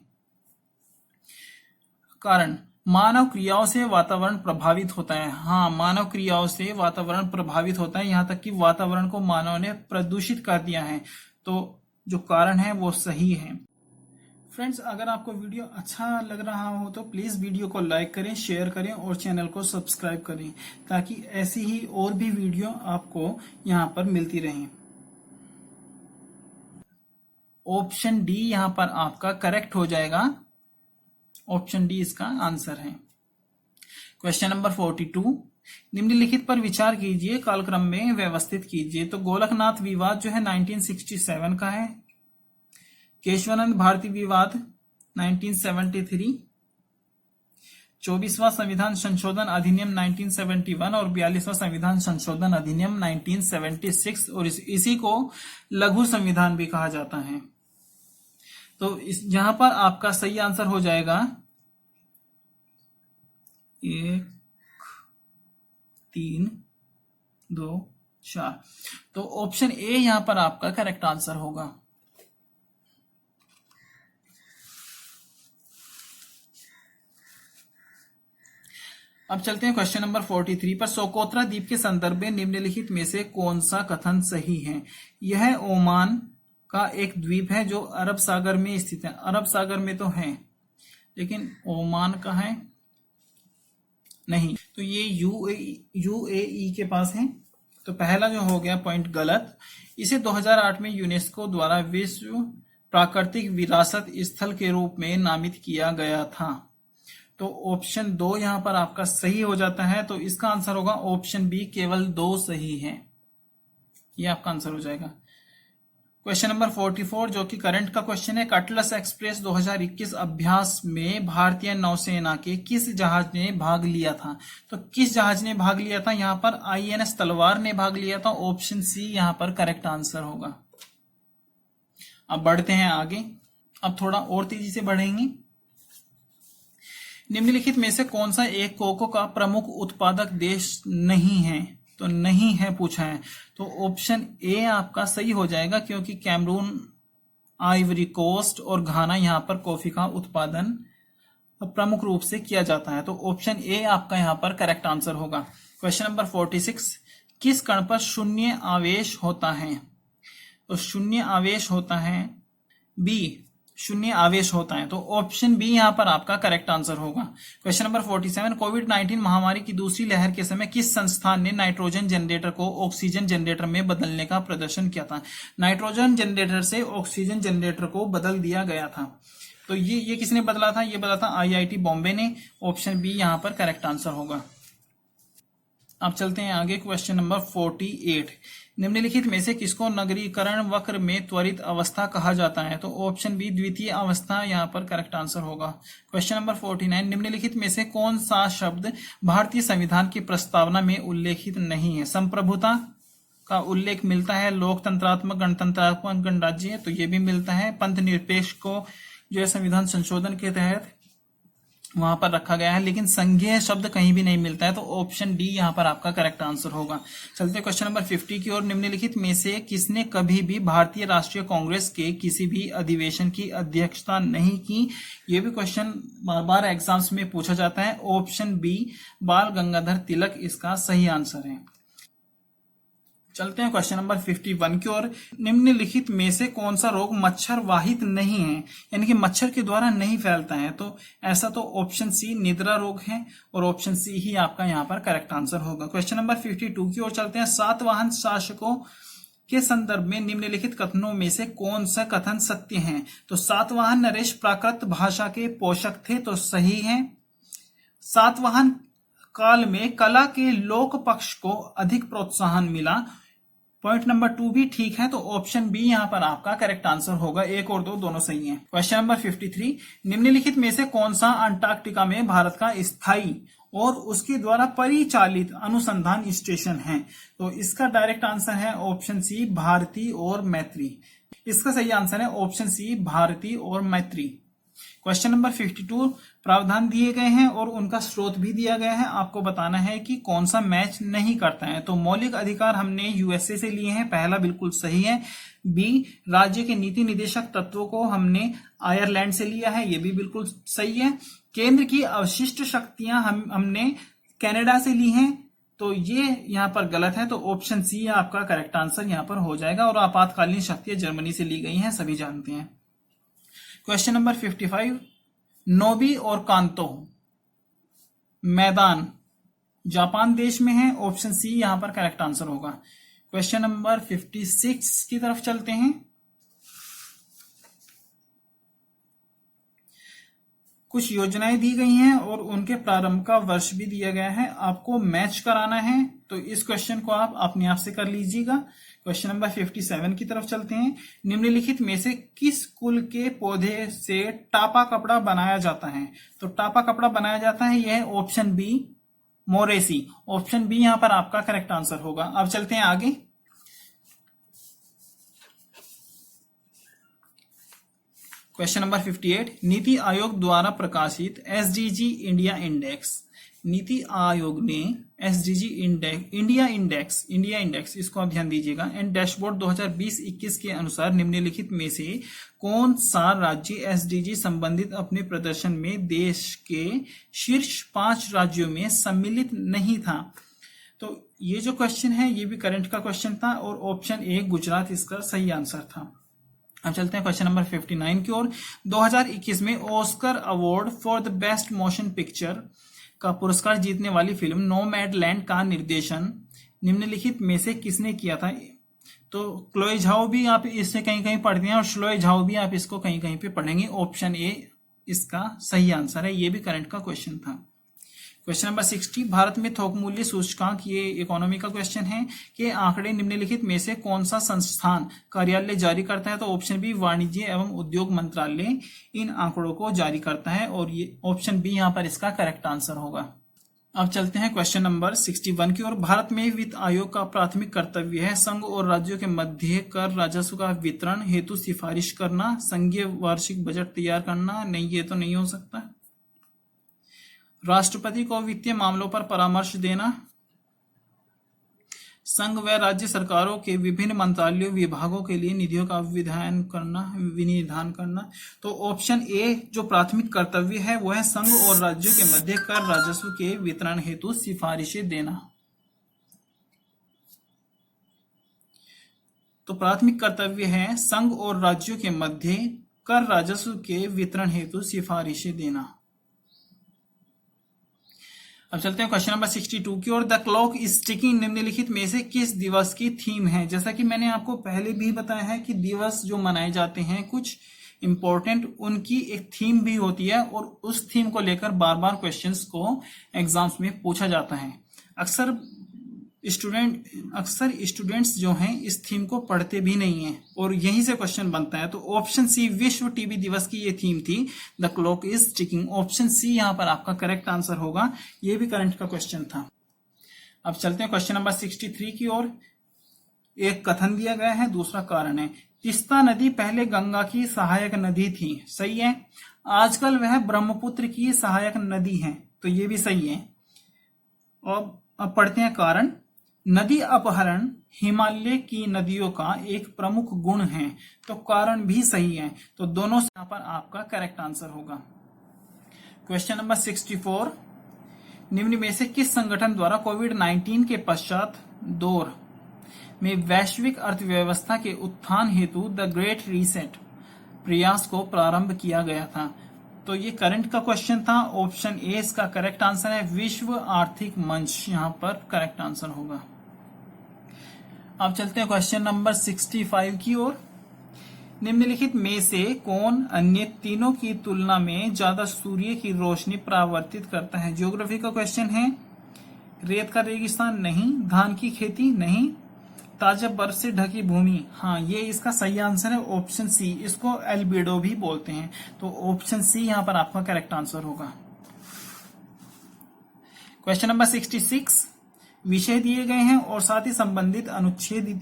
S1: कारण, मानव क्रियाओं से वातावरण प्रभावित होता है। हाँ, मानव क्रियाओं से वातावरण प्रभावित होता है, यहां तक कि वातावरण को मानव ने प्रदूषित कर दिया है। तो जो कारण है वो सही है। फ्रेंड्स, अगर आपको वीडियो अच्छा लग रहा हो तो प्लीज वीडियो को लाइक करें, शेयर करें और चैनल को सब्सक्राइब करें, ताकि ऐसी ही और भी वीडियो आपको यहां पर मिलती रहें। ऑप्शन डी यहां पर आपका करेक्ट हो जाएगा, ऑप्शन डी इसका आंसर है। क्वेश्चन नंबर 42, निम्नलिखित पर विचार कीजिए, कालक्रम में व्यवस्थित कीजिए। तो गोलकनाथ विवाद जो है 1967 का है, केशवानंद भारती विवाद 1973, 24वां संविधान संशोधन अधिनियम 1971 और 42वां संविधान संशोधन अधिनियम 1976, और इसी को लघु संविधान भी कहा जाता है। तो यहां पर आपका सही आंसर हो जाएगा 1 3 2 4। तो ऑप्शन ए यहां पर आपका करेक्ट आंसर होगा। अब चलते हैं क्वेश्चन नंबर 43 पर। सोकोत्रा द्वीप के संदर्भ में निम्नलिखित में से कौन सा कथन सही है? यह ओमान का एक द्वीप है जो अरब सागर में स्थित है। अरब सागर में तो है, लेकिन ओमान का है नहीं, तो ये यूएई के पास है। तो पहला जो हो गया पॉइंट गलत। इसे 2008 में यूनेस्को द्वारा विश्व प्राकृतिक विरासत स्थल के रूप में नामित किया गया था। तो ऑप्शन 2 यहां पर आपका सही हो जाता है, तो इसका आंसर होगा ऑप्शन बी, केवल 2 सही है, ये आपका आंसर हो जाएगा। क्वेश्चन नंबर 44 जो कि करंट का क्वेश्चन है, कटलस एक्सप्रेस 2021 अभ्यास में भारतीय नौसेना के किस जहाज ने भाग लिया था? तो किस जहाज ने भाग लिया था? यहां पर आईएनएस तलवार ने भाग लिया था, ऑप्शन सी यहां पर करेक्ट आंसर होगा। अब बढ़ते हैं आगे, अब थोड़ा और तेजी से बढ़ेंगे। निम्नलिखित में से कौन सा एक कोको का प्रमुख उत्पादक देश नहीं है? तो नहीं है पूछा है, तो ऑप्शन ए आपका सही हो जाएगा, क्योंकि कैमरून, आइवरी कोस्ट और घाना यहां पर कॉफी का उत्पादन प्रमुख रूप से किया जाता है। तो ऑप्शन ए आपका यहां पर करेक्ट आंसर होगा। क्वेश्चन नंबर 46, किस कण पर शून्य आवेश होता है? तो शून्य आवेश होता है बी, शून्य आवेश होता है, तो ऑप्शन बी यहां पर आपका करेक्ट आंसर होगा। क्वेश्चन नंबर 47, कोविड-19 महामारी की दूसरी लहर के समय किस संस्थान ने नाइट्रोजन जनरेटर को ऑक्सीजन जनरेटर में बदलने का प्रदर्शन किया था? नाइट्रोजन जनरेटर से ऑक्सीजन जनरेटर को बदल दिया गया था। तो ये किसने बदला था? ये बदला था आईआईटी बॉम्बे ने, ऑप्शन बी यहां पर करेक्ट आंसर होगा। अब चलते हैं आगे। क्वेश्चन नंबर 48, निम्नलिखित में से किसको नगरीकरण वक्र में त्वरित अवस्था कहा जाता है? तो ऑप्शन बी, द्वितीय अवस्था यहां पर करेक्ट आंसर होगा। क्वेश्चन नंबर 49, निम्नलिखित में से कौन सा शब्द भारतीय संविधान की प्रस्तावना में उल्लेखित नहीं है? संप्रभुता का उल्लेख मिलता है, लोकतंत्रात्मक गणतंत्रात्मक गणराज्य, तो ये भी मिलता है। पंथ निरपेक्ष को जो है संविधान संशोधन के तहत वहां पर रखा गया है, लेकिन संघीय शब्द कहीं भी नहीं मिलता है, तो ऑप्शन डी यहां पर आपका करेक्ट आंसर होगा। चलते क्वेश्चन नंबर 50 की ओर। निम्नलिखित में से किसने कभी भी भारतीय राष्ट्रीय कांग्रेस के किसी भी अधिवेशन की अध्यक्षता नहीं की? ये भी क्वेश्चन बार बार एग्जाम्स में पूछा जाता है। ऑप्शन बी, बाल गंगाधर तिलक इसका सही आंसर है। चलते हैं क्वेश्चन नंबर 51 की ओर। निम्नलिखित में से कौन सा रोग मच्छर वाहित नहीं है, यानी कि मच्छर के द्वारा नहीं फैलता है? तो ऐसा तो ऑप्शन सी निद्रा रोग है और ऑप्शन सी ही आपका यहाँ पर करेक्ट आंसर होगा। क्वेश्चन नंबर 52 की ओर चलते हैं। सातवाहन शासकों के संदर्भ में निम्नलिखित कथनों में से कौन सा कथन सत्य है? तो सातवाहन नरेश प्राकृत भाषा के पोषक थे, तो सही है। सातवाहन काल में कला के लोक पक्ष को अधिक प्रोत्साहन मिला, पॉइंट नंबर 2 भी ठीक है, तो ऑप्शन बी यहां पर आपका करेक्ट आंसर होगा। 1 और 2 दोनों सही हैं। क्वेश्चन नंबर 53, निम्नलिखित में से कौन सा अंटार्कटिका में भारत का स्थायी और उसके द्वारा परिचालित अनुसंधान स्टेशन है? तो इसका डायरेक्ट आंसर है ऑप्शन सी भारती और मैत्री। इसका सही आंसर है ऑप्शन सी भारती और मैत्री। क्वेश्चन नंबर 52, प्रावधान दिए गए हैं और उनका स्रोत भी दिया गया है। आपको बताना है कि कौन सा मैच नहीं करता है। तो मौलिक अधिकार हमने यूएसए से लिए हैं, पहला बिल्कुल सही है। बी, राज्य के नीति निदेशक तत्वों को हमने आयरलैंड से लिया है, ये भी बिल्कुल सही है। केंद्र की अवशिष्ट शक्तियां हमने कनाडा से ली हैं, तो ये यहाँ पर गलत है, तो ऑप्शन सी आपका करेक्ट आंसर यहाँ पर हो जाएगा। और आपातकालीन शक्तियां जर्मनी से ली गई हैं, सभी जानते हैं। क्वेश्चन नंबर 55, नोबी और कांतो मैदान जापान देश में है, ऑप्शन सी यहां पर करेक्ट आंसर होगा। क्वेश्चन नंबर 56 की तरफ चलते हैं। कुछ योजनाएं दी गई हैं और उनके प्रारंभ का वर्ष भी दिया गया है। आपको मैच कराना है, तो इस क्वेश्चन को आप अपने आप से कर लीजिएगा। क्वेश्चन नंबर 57 की तरफ चलते हैं। निम्नलिखित में से किस कुल के पौधे से टापा कपड़ा बनाया जाता है? तो टापा कपड़ा बनाया जाता है, यह है ऑप्शन बी मोरेसी। ऑप्शन बी यहां पर आपका करेक्ट आंसर होगा। अब चलते हैं आगे। क्वेश्चन नंबर 58, नीति आयोग द्वारा प्रकाशित SDG India index. NITI Aayog ने एसडीजी इंडिया इंडेक्स इसको आप ध्यान दीजिएगा एंड डैशबोर्ड 2020-21 के अनुसार निम्नलिखित में से कौन सा राज्य एसडीजी संबंधित अपने प्रदर्शन में देश के शीर्ष 5 राज्यों में सम्मिलित नहीं था? तो ये जो क्वेश्चन है ये भी करंट का क्वेश्चन था और ऑप्शन ए गुजरात इसका सही आंसर था। अब चलते हैं क्वेश्चन नंबर 59 की ओर। 2021 में Oscar award for the best motion picture का पुरस्कार जीतने वाली फिल्म नोमैडलैंड का निर्देशन निम्नलिखित में से किसने किया था? तो क्लोए झाओ भी आप इससे कहीं कहीं पढ़ते हैं और श्लोए झाओ भी आप इसको कहीं कहीं पे पढ़ेंगे। ऑप्शन ए इसका सही आंसर है, ये भी करंट का क्वेश्चन था। क्वेश्चन नंबर 60, भारत में थोक मूल्य सूचकांक, ये इकोनॉमी का क्वेश्चन है कि आंकड़े निम्नलिखित में से कौन सा संस्थान कार्यालय जारी करता है? तो ऑप्शन बी वाणिज्य एवं उद्योग मंत्रालय इन आंकड़ों को जारी करता है और ये ऑप्शन बी यहां पर इसका करेक्ट आंसर होगा। अब चलते हैं क्वेश्चन नंबर 61 की ओर। भारत में वित्त आयोग का प्राथमिक कर्तव्य है संघ और राज्यों के मध्य कर राजस्व का वितरण हेतु सिफारिश करना, संघीय वार्षिक बजट तैयार करना। नहीं, ये तो नहीं हो सकता। राष्ट्रपति को वित्तीय मामलों पर परामर्श देना, संघ व राज्य सरकारों के विभिन्न मंत्रालयों विभागों के लिए निधियों का विनिधान करना। तो ऑप्शन ए जो प्राथमिक कर्तव्य है वो है संघ और राज्यों के मध्य कर राजस्व के वितरण हेतु सिफारिशें देना। तो प्राथमिक कर्तव्य है संघ और राज्यों के मध्य कर राजस्व के वितरण हेतु सिफारिशें देना। अब चलते हैं क्वेश्चन नंबर 62 की ओर। द क्लॉक इज टिकिंग निम्नलिखित में से किस दिवस की थीम है? जैसा कि मैंने आपको पहले भी बताया है कि दिवस जो मनाए जाते हैं कुछ इंपॉर्टेंट, उनकी एक थीम भी होती है और उस थीम को लेकर बार बार क्वेश्चंस को एग्जाम्स में पूछा जाता है। अक्सर स्टूडेंट्स जो हैं इस थीम को पढ़ते भी नहीं हैं और यहीं से क्वेश्चन बनता है। तो ऑप्शन सी विश्व टीबी दिवस की ये थीम थी, the clock is ticking. Option C यहां पर आपका करेक्ट आंसर होगा, ये भी करंट का क्वेश्चन था। अब चलते हैं क्वेश्चन नंबर 63 की ओर। एक कथन दिया गया है, दूसरा कारण है। तीस्ता नदी पहले गंगा की सहायक नदी थी, सही है। आजकल वह ब्रह्मपुत्र की सहायक नदी है, तो ये भी सही है। और अब पढ़ते हैं कारण। नदी अपहरण हिमालय की नदियों का एक प्रमुख गुण है, तो कारण भी सही है। तो दोनों से यहां पर आपका करेक्ट आंसर होगा। क्वेश्चन नंबर 64, निम्न में से किस संगठन द्वारा कोविड-19 के पश्चात दौर में वैश्विक अर्थव्यवस्था के उत्थान हेतु द ग्रेट रीसेट प्रयास को प्रारंभ किया गया था। तो ये करंट का क्वेश्चन था। ऑप्शन ए इसका करेक्ट आंसर है, विश्व आर्थिक मंच यहाँ पर करेक्ट आंसर होगा। अब चलते हैं क्वेश्चन नंबर 65 की ओर। निम्नलिखित में से कौन अन्य तीनों की तुलना में ज्यादा सूर्य की रोशनी परावर्तित करता है? ज्योग्राफी का क्वेश्चन है। रेत का रेगिस्तान नहीं, धान की खेती नहीं, ताजा बर्फ से ढकी भूमि। हाँ, ये इसका सही आंसर है ऑप्शन सी, इसको एल्बिडो भी बोलते हैं। तो ऑप्शन सी यहां पर आपका करेक्ट आंसर होगा। क्वेश्चन नंबर 66, विषय दिए गए हैं और साथ ही संबंधित अनुच्छेद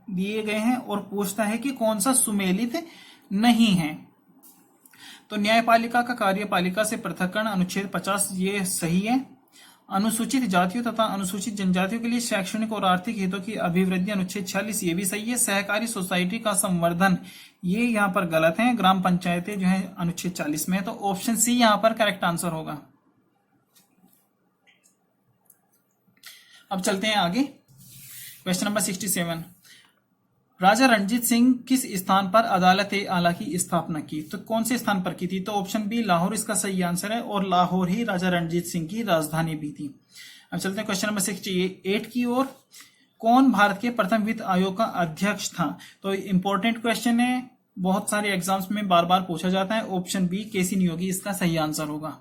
S1: दिए गए हैं और पूछता है कि कौन सा सुमेलित नहीं है। तो न्यायपालिका का कार्यपालिका से पृथक्करण अनुच्छेद 50 ये सही है। अनुसूचित जातियों तथा अनुसूचित जनजातियों के लिए शैक्षणिक और आर्थिक हितों की अभिवृद्धि अनुच्छेद 46 ये भी सही है। सहकारी सोसाइटी का संवर्धन ये यहाँ पर गलत है। ग्राम पंचायतें जो है अनुच्छेद 40 में है। तो ऑप्शन सी यहाँ पर करेक्ट आंसर होगा। अब चलते हैं आगे। क्वेश्चन नंबर 67, राजा रणजीत सिंह किस स्थान पर अदालत आला की स्थापना की? तो कौन से स्थान पर की थी? तो ऑप्शन बी लाहौर इसका सही आंसर है और लाहौर ही राजा रणजीत सिंह की राजधानी भी थी। अब चलते हैं क्वेश्चन नंबर 68 की ओर। कौन भारत के प्रथम वित्त आयोग का अध्यक्ष था? तो इंपॉर्टेंट क्वेश्चन है, बहुत सारे एग्जाम्स में बार बार पूछा जाता है। ऑप्शन बी केसी नियोगी इसका सही आंसर होगा।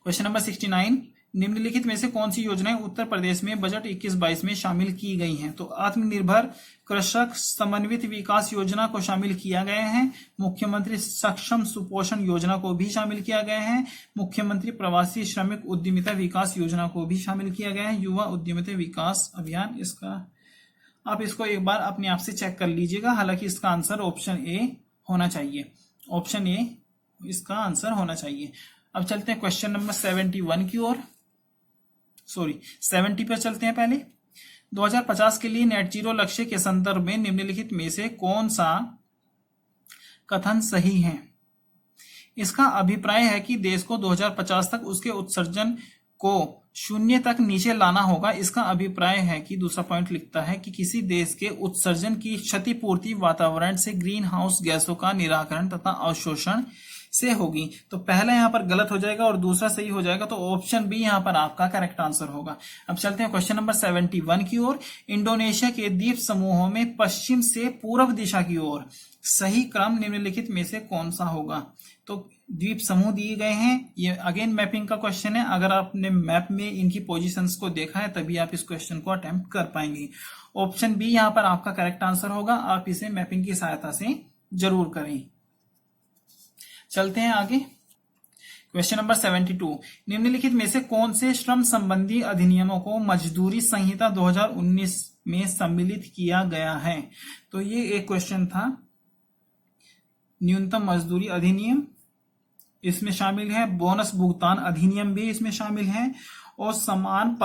S1: क्वेश्चन नंबर 69, निम्नलिखित में से कौन सी योजनाएं उत्तर प्रदेश में बजट 21-22 में शामिल की गई हैं? तो आत्मनिर्भर कृषक समन्वित विकास योजना को शामिल किया गया है, मुख्यमंत्री सक्षम सुपोषण योजना को भी शामिल किया गया है, मुख्यमंत्री प्रवासी श्रमिक उद्यमिता विकास योजना को भी शामिल किया गया है, युवा उद्यमिता विकास अभियान। इसका आप इसको एक बार अपने आप से चेक कर लीजिएगा। हालांकि इसका आंसर ऑप्शन ए होना चाहिए। ऑप्शन ए इसका आंसर होना चाहिए। अब चलते हैं क्वेश्चन नंबर 71 की ओर। 70 पर चलते हैं। पहले 2050 के लिए नेट जीरो लक्ष्य के संदर्भ में निम्नलिखित में से कौन सा कथन सही है? इसका अभिप्राय है कि देश को 2050 तक उसके उत्सर्जन को 0 तक नीचे लाना होगा। इसका अभिप्राय है कि दूसरा पॉइंट लिखता है कि किसी देश के उत्सर्जन की क्षतिपूर्ति वातावरण से ग्रीन हाउस गैसों का निराकरण तथा अवशोषण से होगी। तो पहला यहां पर गलत हो जाएगा और दूसरा सही हो जाएगा। तो ऑप्शन बी यहां पर आपका करेक्ट आंसर होगा। अब चलते हैं क्वेश्चन नंबर 71 की ओर। इंडोनेशिया के द्वीप समूहों में पश्चिम से पूर्व दिशा की ओर सही क्रम निम्नलिखित में से कौन सा होगा? तो द्वीप समूह दिए गए हैं। ये अगेन मैपिंग का क्वेश्चन है। अगर आपने मैप में इनकी पोजीशंस को देखा है तभी आप इस क्वेश्चन को अटेम्प्ट कर पाएंगे। ऑप्शन बी यहां पर आपका करेक्ट आंसर होगा। आप इसे मैपिंग की सहायता से जरूर करें। चलते हैं आगे। क्वेश्चन नंबर 72, निम्नलिखित में से कौन से श्रम संबंधी अधिनियमों को मजदूरी संहिता 2019 में सम्मिलित किया गया है? तो ये एक क्वेश्चन था। न्यूनतम मजदूरी अधिनियम इसमें शामिल है, बोनस भुगतान अधिनियम भी इसमें शामिल है और समान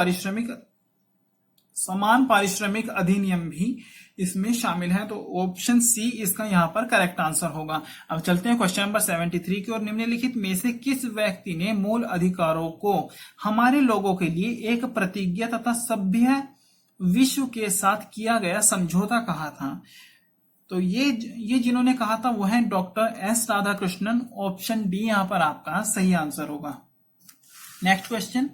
S1: पारिश्रमिक अधिनियम भी इसमें शामिल है। तो ऑप्शन सी इसका यहां पर करेक्ट आंसर होगा। अब चलते हैं क्वेश्चन नंबर 73 की ओर। निम्नलिखित में से किस व्यक्ति ने मूल अधिकारों को हमारे लोगों के लिए एक प्रतिज्ञा तथा सभ्य विश्व के साथ किया गया समझौता कहा था? तो ये जिन्होंने कहा था वो है doctor S Radhakrishnan. Option D यहां पर आपका सही आंसर होगा। नेक्स्ट क्वेश्चन,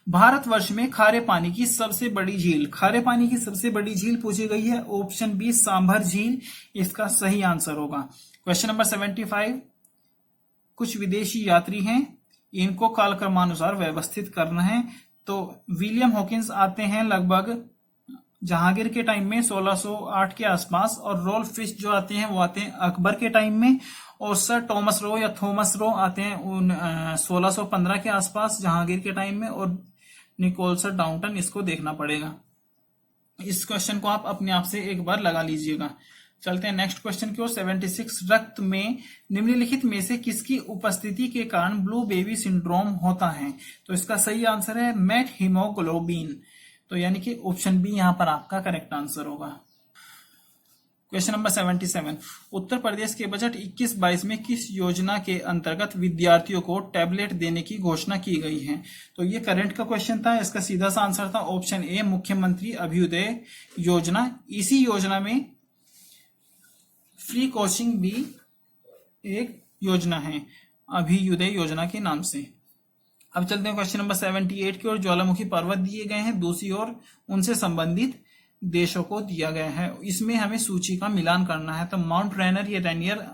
S1: भारतवर्ष में खारे पानी की सबसे बड़ी झील, खारे पानी की सबसे बड़ी झील पूछी गई है। ऑप्शन बी सांभर झील इसका सही आंसर होगा। क्वेश्चन नंबर 75, कुछ विदेशी यात्री हैं, इनको कालक्रमानुसार व्यवस्थित करना है। तो विलियम हॉकिंस आते हैं लगभग जहांगीर के टाइम में 1608 के आसपास, और रोल्फ फिश जो आते हैं वो आते हैं अकबर के टाइम में, और सर थॉमस रो या थॉमस रो आते हैं 1615 के आसपास जहांगीर के टाइम में, और निकोलस डाउंटन इसको देखना पड़ेगा। इस क्वेश्चन को आप अपने आप से एक बार लगा लीजिएगा। चलते हैं नेक्स्ट क्वेश्चन की ओर। 76, रक्त में निम्नलिखित में से किसकी उपस्थिति के कारण ब्लू बेबी सिंड्रोम होता है? तो इसका सही आंसर है मेट हीमोग्लोबिन। तो यानी कि ऑप्शन बी यहां पर आपका करेक्ट आंसर होगा। क्वेश्चन नंबर 77, उत्तर प्रदेश के बजट 21-22 में किस योजना के अंतर्गत विद्यार्थियों को टैबलेट देने की घोषणा की गई है? तो ये करंट का क्वेश्चन था। इसका सीधा सा आंसर था ऑप्शन ए, मुख्यमंत्री अभ्युदय योजना। इसी योजना में फ्री कोचिंग भी एक योजना है, अभ्युदय योजना के नाम से। अब चलते हैं क्वेश्चन नंबर 78 की ओर। ज्वालामुखी पर्वत दिए गए हैं, दूसरी ओर उनसे संबंधित देशों को दिया गया है। इसमें हमें सूची का मिलान करना है। तो माउंट रेनर या रेनियर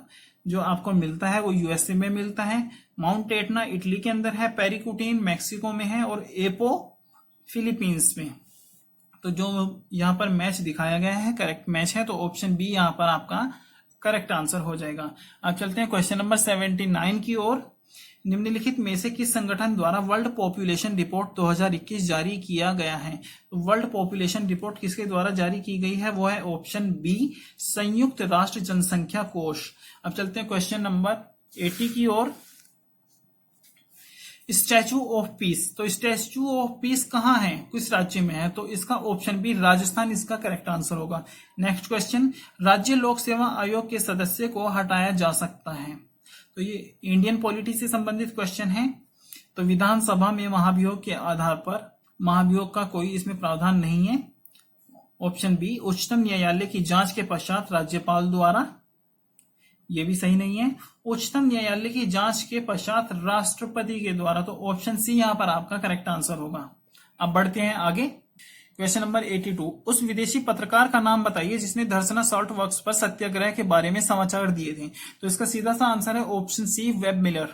S1: जो आपको मिलता है वो यूएसए में मिलता है, माउंट एटना इटली के अंदर है, पेरिकुटीन मैक्सिको में है और एपो फिलीपींस में। तो जो यहाँ पर मैच दिखाया गया है करेक्ट मैच है, तो ऑप्शन बी यहाँ पर आपका करेक्ट आंसर हो जाएगा। अब चलते हैं क्वेश्चन नंबर 79 की ओर। निम्नलिखित में से किस संगठन द्वारा वर्ल्ड पॉपुलेशन रिपोर्ट 2021 जारी किया गया है? वर्ल्ड पॉपुलेशन रिपोर्ट किसके द्वारा जारी की गई है? वो है ऑप्शन बी, संयुक्त राष्ट्र जनसंख्या कोष। अब चलते हैं क्वेश्चन नंबर 80 की ओर। स्टैचू ऑफ पीस, तो स्टैचू ऑफ पीस कहाँ है, किस राज्य में है? तो इसका ऑप्शन बी, राजस्थान, इसका करेक्ट आंसर होगा। नेक्स्ट क्वेश्चन, राज्य लोक सेवा आयोग के सदस्य को हटाया जा सकता है? तो ये इंडियन पॉलिटी से संबंधित क्वेश्चन है। तो विधानसभा में महाभियोग के आधार पर, महाभियोग का कोई इसमें प्रावधान नहीं है। ऑप्शन बी, उच्चतम न्यायालय की जांच के पश्चात राज्यपाल द्वारा, ये भी सही नहीं है। उच्चतम न्यायालय की जांच के पश्चात राष्ट्रपति के द्वारा, तो ऑप्शन सी यहां पर आपका करेक्ट आंसर होगा। अब बढ़ते हैं आगे। क्वेश्चन नंबर 82, उस विदेशी पत्रकार का नाम बताइए जिसने धरसना सॉल्ट वर्क्स पर सत्याग्रह के बारे में समाचार दिए थे। तो इसका सीधा सा आंसर है option C, Webb Miller.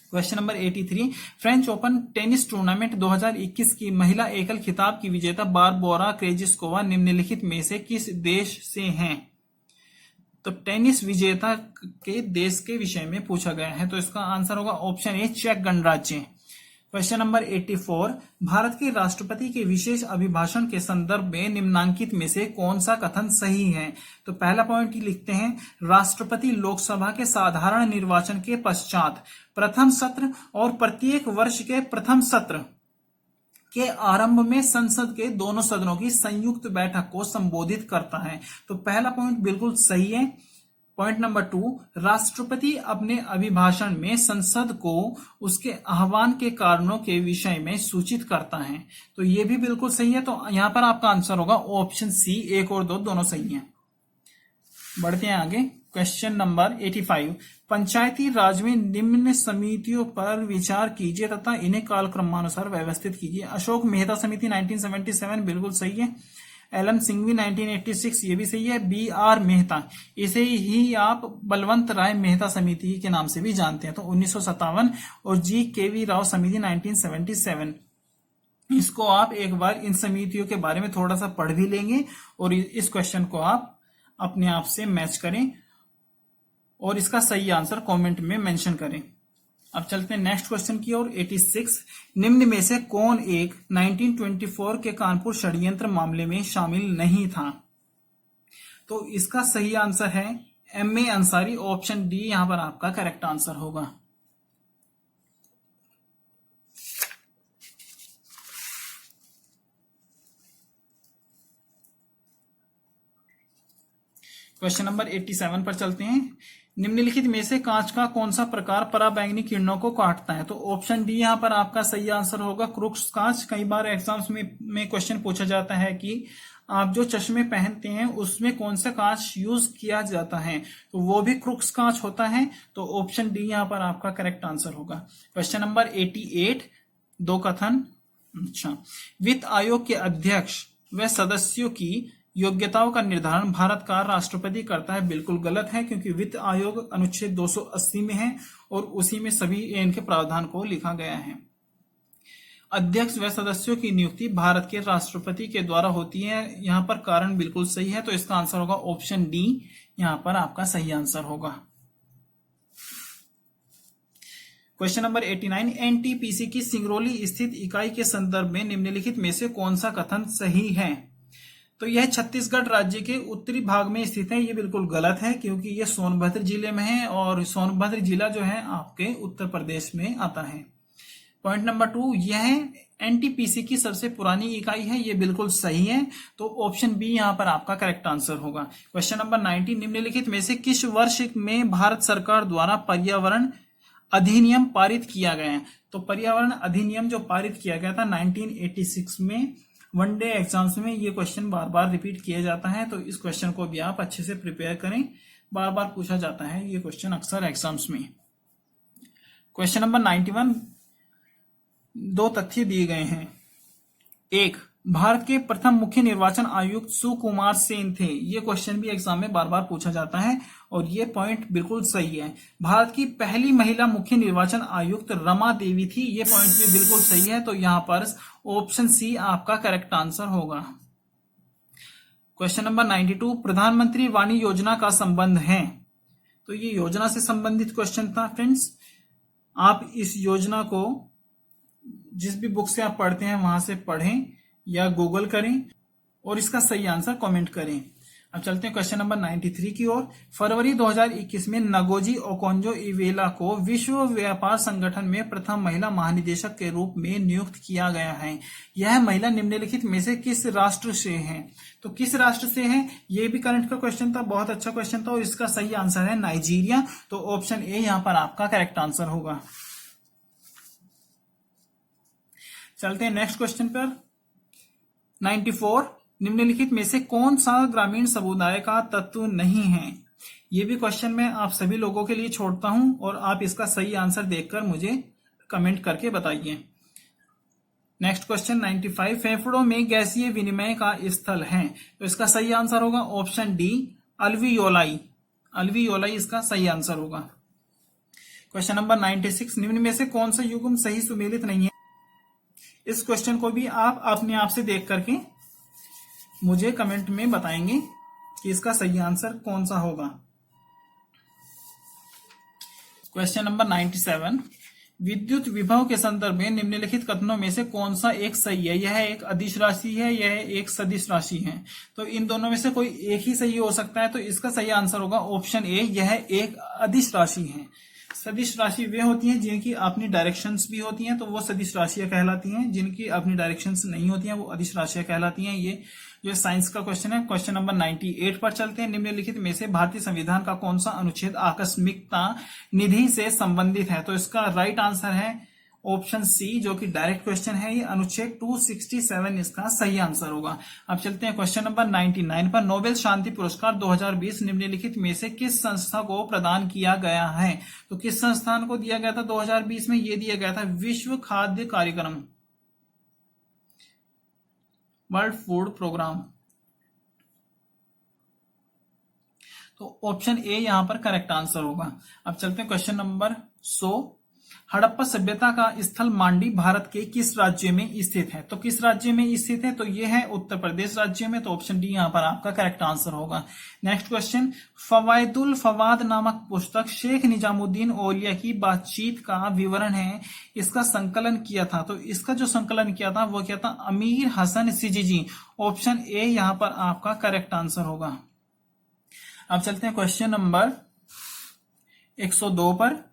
S1: Question number 83, French Open tennis tournament 2021 की महिला एकल खिताब की विजेता बारबोरा क्रेजिस्कोवा निम्नलिखित में से किस देश से हैं? तो टेनिस विजेता के देश के विषय में पूछा गया है, तो इसका आंसर होगा ऑप्शन ए, चेक गणराज्य। क्वेश्चन नंबर 84, भारत के राष्ट्रपति के विशेष अभिभाषण के संदर्भ में निम्नांकित में से कौन सा कथन सही है? तो पहला पॉइंट ही लिखते हैं, राष्ट्रपति लोकसभा के साधारण निर्वाचन के पश्चात प्रथम सत्र और प्रत्येक वर्ष के प्रथम सत्र के आरंभ में संसद के दोनों सदनों की संयुक्त बैठक को संबोधित करता है। तो पहला पॉइंट बिल्कुल सही है। पॉइंट नंबर 2, राष्ट्रपति अपने अभिभाषण में संसद को उसके आह्वान के कारणों के विषय में सूचित करता है। तो ये भी बिल्कुल सही है। तो यहां पर आपका आंसर होगा ऑप्शन सी, 1 और 2 दोनों सही हैं। बढ़ते हैं आगे। क्वेश्चन नंबर 85, पंचायती राज में निम्न समितियों पर विचार कीजिए तथा इन्हें कालक्रमानुसार व्यवस्थित कीजिए। अशोक मेहता समिति 1977 बिल्कुल सही है। एलएम सिंघवी 1986 ये भी सही है। BR मेहता, इसे ही आप बलवंत राय मेहता समिति के नाम से भी जानते हैं, तो 1957। और GKV राव समिति 1977। इसको आप एक बार इन समितियों के बारे में थोड़ा सा पढ़ भी लेंगे और इस क्वेश्चन को आप अपने आप से मैच करें और इसका सही आंसर कमेंट में मेंशन करें। अब चलते हैं नेक्स्ट क्वेश्चन की ओर। 86, निम्न में से कौन एक 1924 के कानपुर षड्यंत्र मामले में शामिल नहीं था? तो इसका सही आंसर है MA अंसारी। ऑप्शन डी यहां पर आपका करेक्ट आंसर होगा। क्वेश्चन नंबर 87 पर चलते हैं। निम्नलिखित में से कांच का कौन सा प्रकार पराबैंगनी किरणों को काटता है? तो ऑप्शन डी यहां पर आपका सही आंसर होगा, क्रुक्स कांच। कई बार एग्जाम्स में क्वेश्चन पूछा जाता है कि आप जो चश्मे पहनते हैं उसमें कौन सा कांच यूज किया जाता है, तो वो भी क्रुक्स कांच होता है। तो ऑप्शन डी यहां पर आपका करेक्ट आंसर होगा। क्वेश्चन नंबर 88, 2 कथन। अच्छा, वित्त आयोग के अध्यक्ष व सदस्यों की योग्यताओं का निर्धारण भारत का राष्ट्रपति करता है। बिल्कुल गलत है, क्योंकि वित्त आयोग अनुच्छेद 280 में है और उसी में सभी इनके प्रावधान को लिखा गया है। अध्यक्ष व सदस्यों की नियुक्ति भारत के राष्ट्रपति के द्वारा होती है। यहाँ पर कारण बिल्कुल सही है, तो इसका आंसर होगा ऑप्शन डी, यहाँ पर आपका सही आंसर होगा। क्वेश्चन नंबर 89, NTPC की सिंगरौली स्थित इकाई के संदर्भ में निम्नलिखित में से कौन सा कथन सही है? तो यह छत्तीसगढ़ राज्य के उत्तरी भाग में स्थित है। ये बिल्कुल गलत है, क्योंकि यह सोनभद्र जिले में है और सोनभद्र जिला जो है आपके उत्तर प्रदेश में आता है। पॉइंट नंबर 2, यह एनटीपीसी की सबसे पुरानी इकाई है, ये बिल्कुल सही है। तो ऑप्शन बी यहाँ पर आपका करेक्ट आंसर होगा। क्वेश्चन नंबर 19, निम्नलिखित में से किस वर्ष में भारत सरकार द्वारा पर्यावरण अधिनियम पारित किया गया है? तो पर्यावरण अधिनियम जो पारित किया गया था 1986 में, वनडे एग्जाम्स में ये क्वेश्चन बार बार रिपीट किया जाता है, तो इस क्वेश्चन को भी आप अच्छे से प्रिपेयर करें, बार बार पूछा जाता है ये क्वेश्चन अक्सर एग्जाम्स में। क्वेश्चन नंबर 91, दो तथ्य दिए गए हैं। एक, भारत के प्रथम मुख्य निर्वाचन आयुक्त सुकुमार सेन थे, ये क्वेश्चन भी एग्जाम में बार बार पूछा जाता है और ये पॉइंट बिल्कुल सही है। भारत की पहली महिला मुख्य निर्वाचन आयुक्त रमा देवी थी, ये पॉइंट भी बिल्कुल सही है। तो यहां पर ऑप्शन सी आपका करेक्ट आंसर होगा। क्वेश्चन नंबर 92, प्रधानमंत्री वाणी योजना का संबंध है? तो ये योजना से संबंधित क्वेश्चन था फ्रेंड्स। आप इस योजना को जिस भी बुक से आप पढ़ते हैं वहां से पढ़ें या गूगल करें और इसका सही आंसर कमेंट करें। अब चलते हैं क्वेश्चन नंबर 93 की ओर। फरवरी 2021 में नगोजी ओकोंजो इवेला को विश्व व्यापार संगठन में प्रथम महिला महानिदेशक के रूप में नियुक्त किया गया है। यह महिला निम्नलिखित में से किस राष्ट्र से है? तो किस राष्ट्र से है, ये भी करंट का क्वेश्चन था, बहुत अच्छा क्वेश्चन था और इसका सही आंसर है नाइजीरिया। तो ऑप्शन ए यहां पर आपका करेक्ट आंसर होगा। चलते हैं नेक्स्ट क्वेश्चन पर। 94, निम्नलिखित में से कौन सा ग्रामीण समुदाय का तत्व नहीं है? ये भी क्वेश्चन मैं आप सभी लोगों के लिए छोड़ता हूं और आप इसका सही आंसर देखकर मुझे कमेंट करके बताइए। नेक्स्ट क्वेश्चन 95, फेफड़ों में गैसीय विनिमय का स्थल है? तो इसका सही आंसर होगा ऑप्शन डी, अल्वियोलाई। अल्वियोलाई इसका सही आंसर होगा। क्वेश्चन नंबर 96, निम्न में से कौन सा युग्म सही सुमेलित नहीं है? इस क्वेश्चन को भी आप अपने आप से देख करके मुझे कमेंट में बताएंगे कि इसका सही आंसर कौन सा होगा। क्वेश्चन नंबर 97, विद्युत विभव के संदर्भ में निम्नलिखित कथनों में से कौन सा एक सही है? यह एक अदिश राशि है, यह एक सदिश राशि है। तो इन दोनों में से कोई एक ही सही हो सकता है, तो इसका सही आंसर होगा ऑप्शन ए, यह एक अदिश राशि है। सदिश राशि वे होती हैं जिनकी अपनी डायरेक्शंस भी होती हैं, तो वो सदिश राशियां कहलाती हैं। जिनकी अपनी डायरेक्शंस नहीं होती हैं वो अदिश राशियां कहलाती हैं। ये जो साइंस का क्वेश्चन है। क्वेश्चन नंबर 98 पर चलते हैं। निम्नलिखित में से भारतीय संविधान का कौन सा अनुच्छेद आकस्मिकता निधि से संबंधित है? तो इसका राइट आंसर है ऑप्शन सी, जो कि डायरेक्ट क्वेश्चन है। ये अनुच्छेद 267 इसका सही आंसर होगा। अब चलते हैं क्वेश्चन नंबर 99 पर। नोबेल शांति पुरस्कार 2020 निम्नलिखित में से किस संस्था को प्रदान किया गया है? तो किस संस्थान को दिया गया था 2020 में? ये दिया गया था विश्व खाद्य कार्यक्रम, वर्ल्ड फूड प्रोग्राम। तो ऑप्शन ए यहां पर करेक्ट आंसर होगा। अब चलते हैं क्वेश्चन नंबर 100। हड़प्पा सभ्यता का स्थल मांडी भारत के किस राज्य में स्थित है? तो किस राज्य में स्थित है? तो यह है उत्तर प्रदेश राज्य में। तो ऑप्शन डी यहां पर आपका करेक्ट आंसर होगा। नेक्स्ट क्वेश्चन, फवायदुल फवाद नामक पुस्तक शेख निजामुद्दीन औलिया की बातचीत का विवरण है, इसका संकलन किया था। तो इसका जो संकलन किया था वो क्या था? अमीर हसन सिजीजी। ऑप्शन ए यहां पर आपका करेक्ट आंसर होगा। अब चलते हैं क्वेश्चन नंबर 102 पर।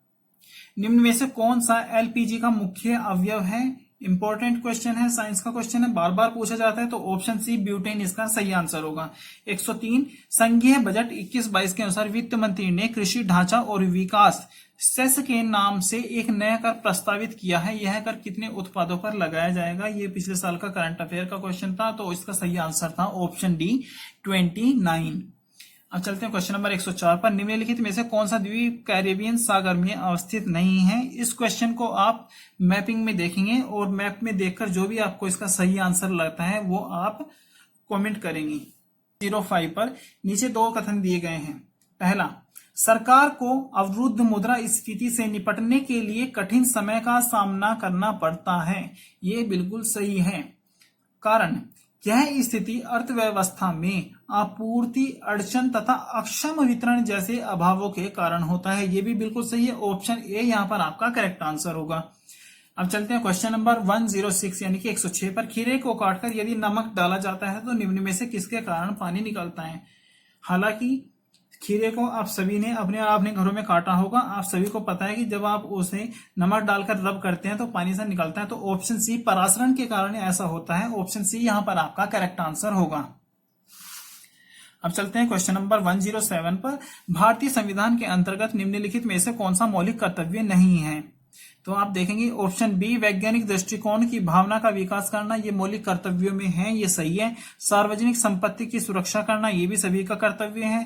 S1: निम्न में से कौन सा एलपीजी का मुख्य अवयव है? इंपॉर्टेंट क्वेश्चन है, साइंस का क्वेश्चन है, बार बार पूछा जाता है। तो ऑप्शन सी ब्यूटेन इसका सही आंसर होगा। 103, संघीय बजट 21-22 के अनुसार वित्त मंत्री ने कृषि ढांचा और विकास सेस के नाम से एक नया कर प्रस्तावित किया है। यह कर कितने उत्पादों पर लगाया जाएगा? ये पिछले साल का करंट अफेयर का क्वेश्चन था। तो इसका सही आंसर था ऑप्शन डी 29। अब चलते हैं क्वेश्चन नंबर 104 पर। निम्नलिखित में से कौन सा द्वीप कैरेबियन सागर में अवस्थित नहीं है? इस क्वेश्चन को आप मैपिंग में देखेंगे और मैप में देखकर जो भी आपको इसका सही आंसर लगता है वो आप कमेंट करेंगे। 05 पर नीचे दो कथन दिए गए हैं। पहला, सरकार को अवरुद्ध मुद्रा स्फीति से निपटने के लिए कठिन समय का सामना करना पड़ता है। ये बिल्कुल सही है। कारण, यह स्थिति अर्थव्यवस्था में आपूर्ति अड़चन तथा अक्षम वितरण जैसे अभावों के कारण होता है। यह भी बिल्कुल सही है। ऑप्शन ए यहां पर आपका करेक्ट आंसर होगा। अब चलते हैं क्वेश्चन नंबर 106 यानी कि 106 पर। खीरे को काटकर यदि नमक डाला जाता है तो निम्न में से किसके कारण पानी निकलता है? हालांकि खीरे को आप सभी ने अपने घरों में काटा होगा। आप सभी को पता है कि जब आप उसे नमक डालकर रब करते हैं तो पानी से निकलता है। तो ऑप्शन सी, परासरण के कारण ऐसा होता है। ऑप्शन सी यहां पर आपका करेक्ट आंसर होगा। अब चलते हैं क्वेश्चन नंबर 107 पर। भारतीय संविधान के अंतर्गत निम्नलिखित में से कौन सा मौलिक कर्तव्य नहीं है? तो आप देखेंगे ऑप्शन बी, वैज्ञानिक दृष्टिकोण की भावना का विकास करना, ये मौलिक कर्तव्यों में है, ये सही है। सार्वजनिक संपत्ति की सुरक्षा करना, ये भी सभी का कर्तव्य है।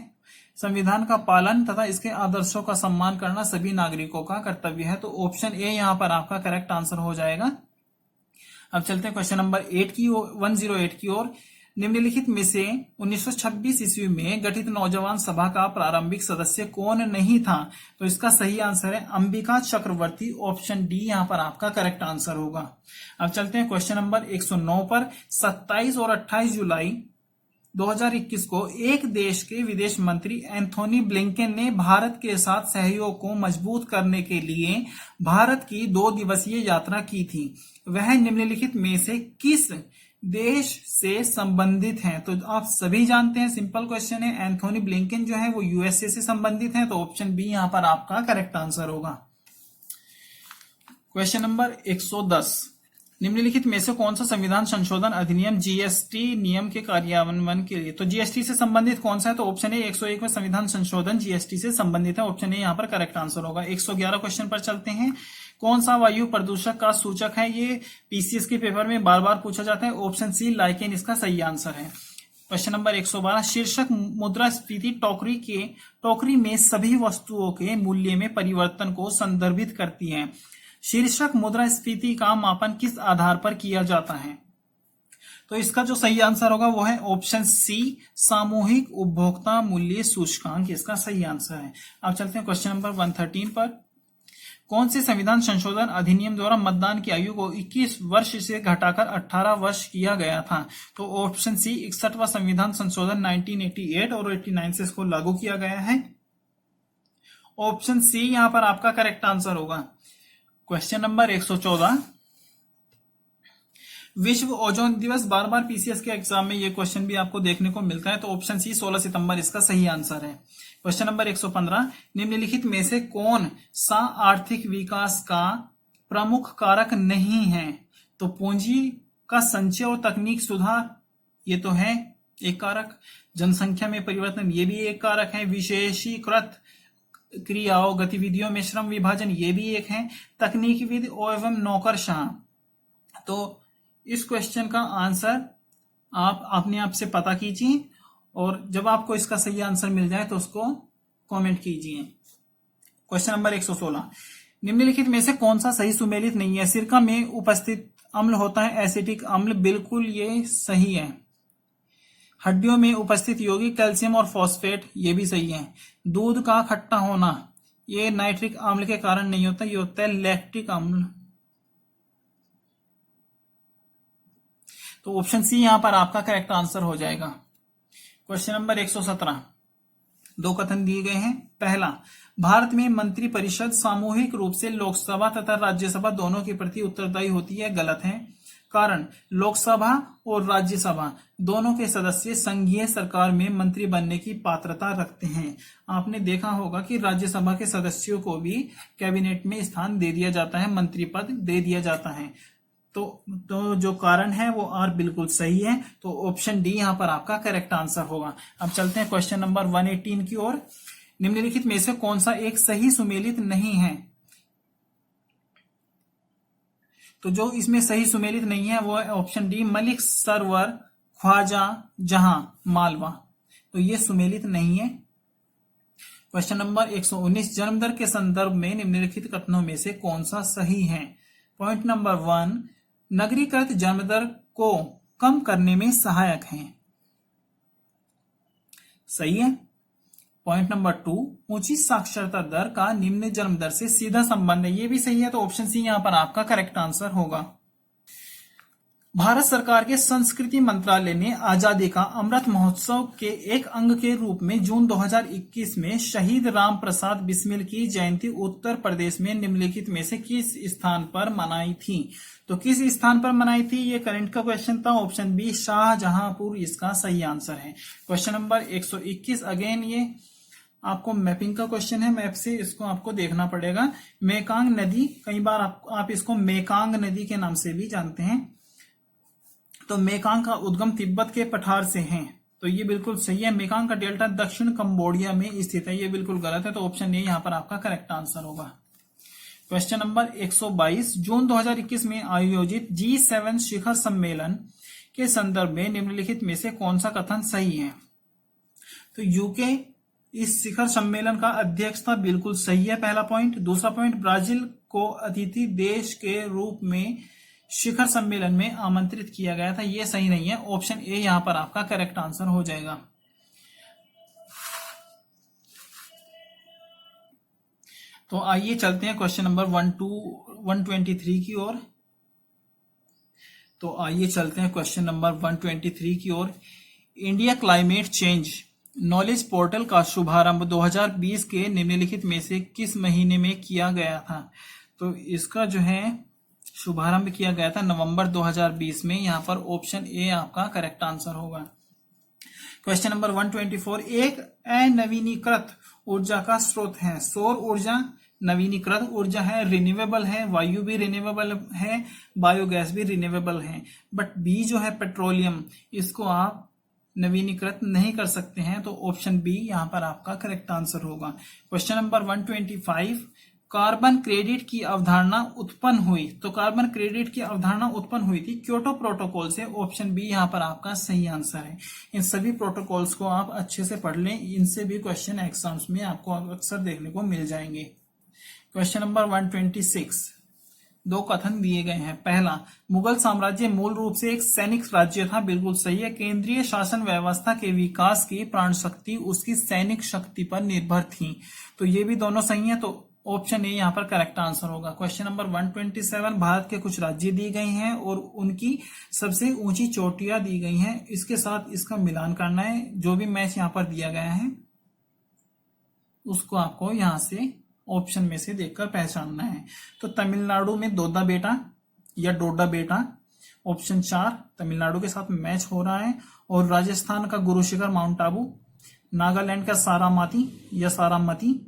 S1: संविधान का पालन तथा इसके आदर्शों का सम्मान करना सभी नागरिकों का कर्तव्य है। तो ऑप्शन ए यहां पर आपका करेक्ट आंसर हो जाएगा। अब चलते हैं क्वेश्चन नंबर 108 की ओर। निम्नलिखित में से 1926 ईस्वी में गठित नौजवान सभा का प्रारंभिक सदस्य कौन नहीं था? तो इसका सही आंसर है अंबिका चक्रवर्ती। ऑप्शन डी यहां पर आपका करेक्ट आंसर होगा। अब चलते हैं क्वेश्चन नंबर 109 पर। 27 और 28 जुलाई 2021 को एक देश के विदेश मंत्री एंथोनी ब्लिंकन ने भारत के साथ सहयोग को मजबूत करने के लिए भारत की 2 दिवसीय यात्रा की थी। वह निम्नलिखित में से किस देश से संबंधित हैं? तो आप सभी जानते हैं, सिंपल क्वेश्चन है। एंथोनी ब्लिंकन जो है वो यूएसए से संबंधित हैं। तो ऑप्शन बी यहां पर आपका करेक्ट आंसर होगा। क्वेश्चन नंबर 110, निम्नलिखित में से कौन सा संविधान संशोधन अधिनियम जीएसटी नियम के कार्यान्वयन के लिए? तो जीएसटी से संबंधित कौन सा है? तो ऑप्शन ए 101 में संविधान संशोधन जीएसटी से संबंधित है। ऑप्शन ए यहां पर करेक्ट आंसर होगा। 111 क्वेश्चन पर चलते हैं। कौन सा वायु प्रदूषक का सूचक है? ये पीसीएस के पेपर में बार बार पूछा जाता है। ऑप्शन सी लाइकेन इसका सही आंसर है। क्वेश्चन नंबर 112, शीर्षक मुद्रास्फीति टोकरी में सभी वस्तुओं के मूल्य में परिवर्तन को संदर्भित करती है। शीर्षक मुद्रास्फीति का मापन किस आधार पर किया जाता है? तो इसका जो सही आंसर होगा वो है ऑप्शन सी, सामूहिक उपभोक्ता मूल्य सूचकांक इसका सही आंसर है। अब चलते हैं क्वेश्चन नंबर 113 पर। कौन से संविधान संशोधन अधिनियम द्वारा मतदान की आयु को 21 वर्ष से घटाकर 18 वर्ष किया गया था? तो ऑप्शन सी, 61वां संविधान संशोधन 1988 और 89 से इसको लागू किया गया है। ऑप्शन सी यहां पर आपका करेक्ट आंसर होगा। क्वेश्चन नंबर 114, विश्व ओजोन दिवस, बार बार पीसीएस के एग्जाम में ये क्वेश्चन भी आपको देखने को मिलता है। तो ऑप्शन सी 16 सितंबर इसका सही आंसर है। क्वेश्चन नंबर 115, निम्नलिखित में से कौन सा आर्थिक विकास का प्रमुख कारक नहीं है? तो पूंजी का संचय और तकनीक सुधार, ये तो है एक कारक। जनसंख्या में परिवर्तन, ये भी एक कारक है। विशेषीकृत क्रियाओं गतिविधियों में श्रम विभाजन, ये भी एक है। तकनीकीविद एवं नौकरशाह, तो इस क्वेश्चन का आंसर आप अपने आप से पता कीजिए और जब आपको इसका सही आंसर मिल जाए तो उसको कमेंट कीजिए। क्वेश्चन नंबर 116, निम्नलिखित में से कौन सा सही सुमेलित नहीं है? सिरका में उपस्थित अम्ल होता है एसिटिक अम्ल, बिल्कुल ये सही है। हड्डियों में उपस्थित यौगिक कैल्शियम और फॉस्फेट, ये भी सही है। दूध का खट्टा होना, ये नाइट्रिक अम्ल के कारण नहीं होता, ये होता है लैक्टिक अम्ल। तो ऑप्शन सी यहां पर आपका करेक्ट आंसर हो जाएगा। क्वेश्चन नंबर 117, 2 कथन दिए गए हैं। पहला, भारत में मंत्री परिषद सामूहिक रूप से लोकसभा तथा राज्यसभा दोनों के प्रति उत्तरदायी होती है, गलत है। कारण, लोकसभा और राज्यसभा दोनों के सदस्य संघीय सरकार में मंत्री बनने की पात्रता रखते हैं। आपने देखा होगा कि राज्यसभा के सदस्यों को भी कैबिनेट में स्थान दे दिया जाता है, मंत्री पद दे दिया जाता है। तो जो कारण है वो आर बिल्कुल सही है। तो ऑप्शन डी यहां पर आपका करेक्ट आंसर होगा। अब चलते हैं क्वेश्चन नंबर 118 की ओर। निम्नलिखित में से कौन सा एक सही सुमेलित नहीं है? तो जो इसमें सही सुमेलित नहीं है वो है ऑप्शन डी, मलिक सरवर ख्वाजा जहां मालवा, तो ये सुमेलित नहीं है। क्वेश्चन नंबर 119, जन्म दर के संदर्भ में निम्नलिखित कथनों में से कौन सा सही है? पॉइंट नंबर 1, नगरीकृत जन्म दर को कम करने में सहायक है, सही है। पॉइंट नंबर 2, ऊंची साक्षरता दर का निम्न जन्म दर से सीधा संबंध है, ये भी सही है। तो ऑप्शन सी यहां पर आपका करेक्ट आंसर होगा। भारत सरकार के संस्कृति मंत्रालय ने आजादी का अमृत महोत्सव के एक अंग के रूप में जून 2021 में शहीद राम प्रसाद बिस्मिल की जयंती उत्तर प्रदेश में निम्नलिखित में से किस स्थान पर मनाई थी? तो किस स्थान पर मनाई थी, ये करंट का क्वेश्चन था। ऑप्शन बी, शाहजहांपुर इसका सही आंसर है। क्वेश्चन नंबर 121, अगेन ये आपको मैपिंग का क्वेश्चन है, मैप से इसको आपको देखना पड़ेगा। मेकांग नदी, कई बार आप इसको मेकांग नदी के नाम से भी जानते हैं। तो मेकांग का उद्गम तिब्बत के पठार से है, तो ये बिल्कुल सही है। मेकांग का डेल्टा दक्षिण कंबोडिया में स्थित है, ये बिल्कुल गलत है, तो ऑप्शन ए यहाँ पर आपका करेक्ट आंसर होगा। क्वेश्चन नंबर 122, जून 2021 में आयोजित G7 शिखर सम्मेलन के संदर्भ में निम्नलिखित में से कौन सा कथन सही है? तो यूके इस शिखर सम्मेलन का अध्यक्ष था, बिल्कुल सही है, पहला पॉइंट। दूसरा पॉइंट, ब्राजील को अतिथि देश के रूप में शिखर सम्मेलन में आमंत्रित किया गया था, यह सही नहीं है, ऑप्शन ए यहां पर आपका करेक्ट आंसर हो जाएगा। तो आइए चलते हैं क्वेश्चन नंबर 123 की ओर। तो आइए चलते हैं क्वेश्चन नंबर 123 की ओर। India climate change knowledge portal का शुभारंभ 2020 के निम्नलिखित में से किस महीने में किया गया था? तो इसका जो है शुभारंभ किया गया था नवंबर 2020 में, यहां पर ऑप्शन ए आपका करेक्ट आंसर होगा। क्वेश्चन नंबर 124, एक अनवीनीकृत ऊर्जा का स्रोत है। सौर ऊर्जा नवीनीकृत ऊर्जा है, रिन्यूएबल है, वायु भी रिन्यूएबल है, बायोगैस भी रिन्यूएबल है, बट बी जो है पेट्रोलियम, इसको आप नवीनीकृत नहीं कर सकते हैं, तो ऑप्शन बी यहां पर आपका करेक्ट आंसर होगा। क्वेश्चन नंबर 125, कार्बन क्रेडिट की अवधारणा उत्पन्न हुई। तो कार्बन क्रेडिट की अवधारणा उत्पन्न हुई थी क्योटो प्रोटोकॉल से, ऑप्शन बी यहां पर आपका सही आंसर है। इन सभी प्रोटोकॉल्स को आप अच्छे से पढ़ लें, इनसे भी क्वेश्चन एग्जाम्स में आपको अक्सर देखने को मिल जाएंगे। क्वेश्चन नंबर 126, दो कथन दिए गए हैं। पहला, मुगल साम्राज्य मूल रूप से एक सैनिक राज्य था, बिल्कुल सही है। केंद्रीय शासन व्यवस्था के विकास की प्राण शक्ति उसकी सैनिक शक्ति पर निर्भर थी, तो ये भी दोनों सही है, तो ऑप्शन ए यहाँ पर करेक्ट आंसर होगा। क्वेश्चन नंबर 127, भारत के कुछ राज्य दिए गए हैं और उनकी सबसे ऊंची चोटियां दी गई हैं, इसके साथ इसका मिलान करना है। जो भी मैच यहाँ पर दिया गया है उसको आपको यहां से ऑप्शन में से देखकर पहचानना है। तो तमिलनाडु में दोदा बेटा या डोडा बेटा, ऑप्शन 4 तमिलनाडु के साथ मैच हो रहा है। और राजस्थान का गुरु शिखर माउंट आबू, नागालैंड का सारामती या सारामती,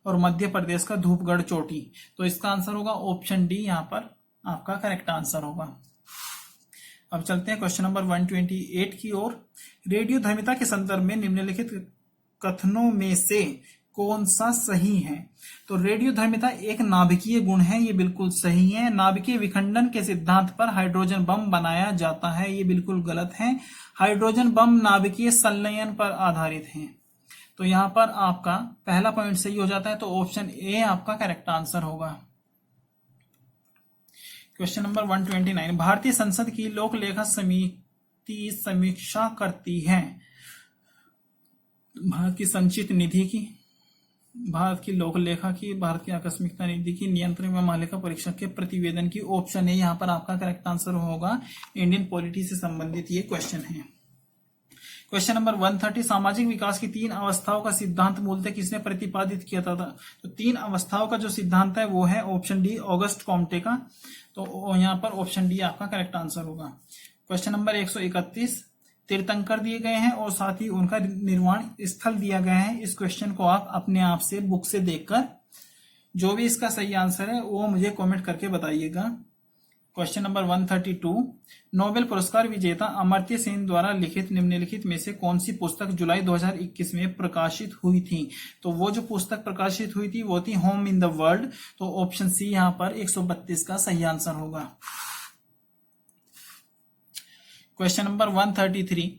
S1: और मध्य प्रदेश का धूपगढ़ चोटी, तो इसका आंसर होगा ऑप्शन डी, यहां पर आपका करेक्ट आंसर होगा। अब चलते हैं क्वेश्चन नंबर 128 की ओर। रेडियो धर्मिता के संदर्भ में निम्नलिखित कथनों में से कौन सा सही है? तो रेडियो धर्मिता एक नाभिकीय गुण है, ये बिल्कुल सही है। नाभिकीय विखंडन के सिद्धांत पर हाइड्रोजन बम बनाया जाता है, ये बिल्कुल गलत है। हाइड्रोजन बम नाभिकीय संलयन पर आधारित है, तो यहां पर आपका पहला पॉइंट सही हो जाता है, तो ऑप्शन ए आपका करेक्ट आंसर होगा। क्वेश्चन नंबर 129, भारतीय संसद की लोक लेखा समिति समीक्षा करती है भारत की संचित निधि की, भारत की लोक लेखा की, भारत की आकस्मिकता निधि की, नियंत्रण व मालिका परीक्षा के प्रतिवेदन की, ऑप्शन ए यहां पर आपका करेक्ट आंसर होगा। इंडियन पॉलिटी से संबंधित ये क्वेश्चन है। क्वेश्चन नंबर 130, सामाजिक विकास की 3 अवस्थाओं का सिद्धांत मूलतः किसने प्रतिपादित किया था? तो 3 अवस्थाओं का जो सिद्धांत है वो है ऑप्शन डी, ऑगस्ट कॉम्टे का, तो यहाँ पर ऑप्शन डी आपका करेक्ट आंसर होगा। क्वेश्चन नंबर 131, तीर्थंकर दिए गए हैं और साथ ही उनका निर्माण स्थल दिया गया है। इस क्वेश्चन को आप अपने आप से बुक से देखकर जो भी इसका सही आंसर है वो मुझे कमेंट करके बताइएगा। क्वेश्चन नंबर 132, नोबेल पुरस्कार विजेता अमर्त्य सेन द्वारा लिखित निम्नलिखित में से कौन सी पुस्तक जुलाई 2021 में प्रकाशित हुई थी? तो वो जो पुस्तक प्रकाशित हुई थी वो थी होम इन द वर्ल्ड, तो ऑप्शन सी यहां पर 132 का सही आंसर होगा। क्वेश्चन नंबर 133,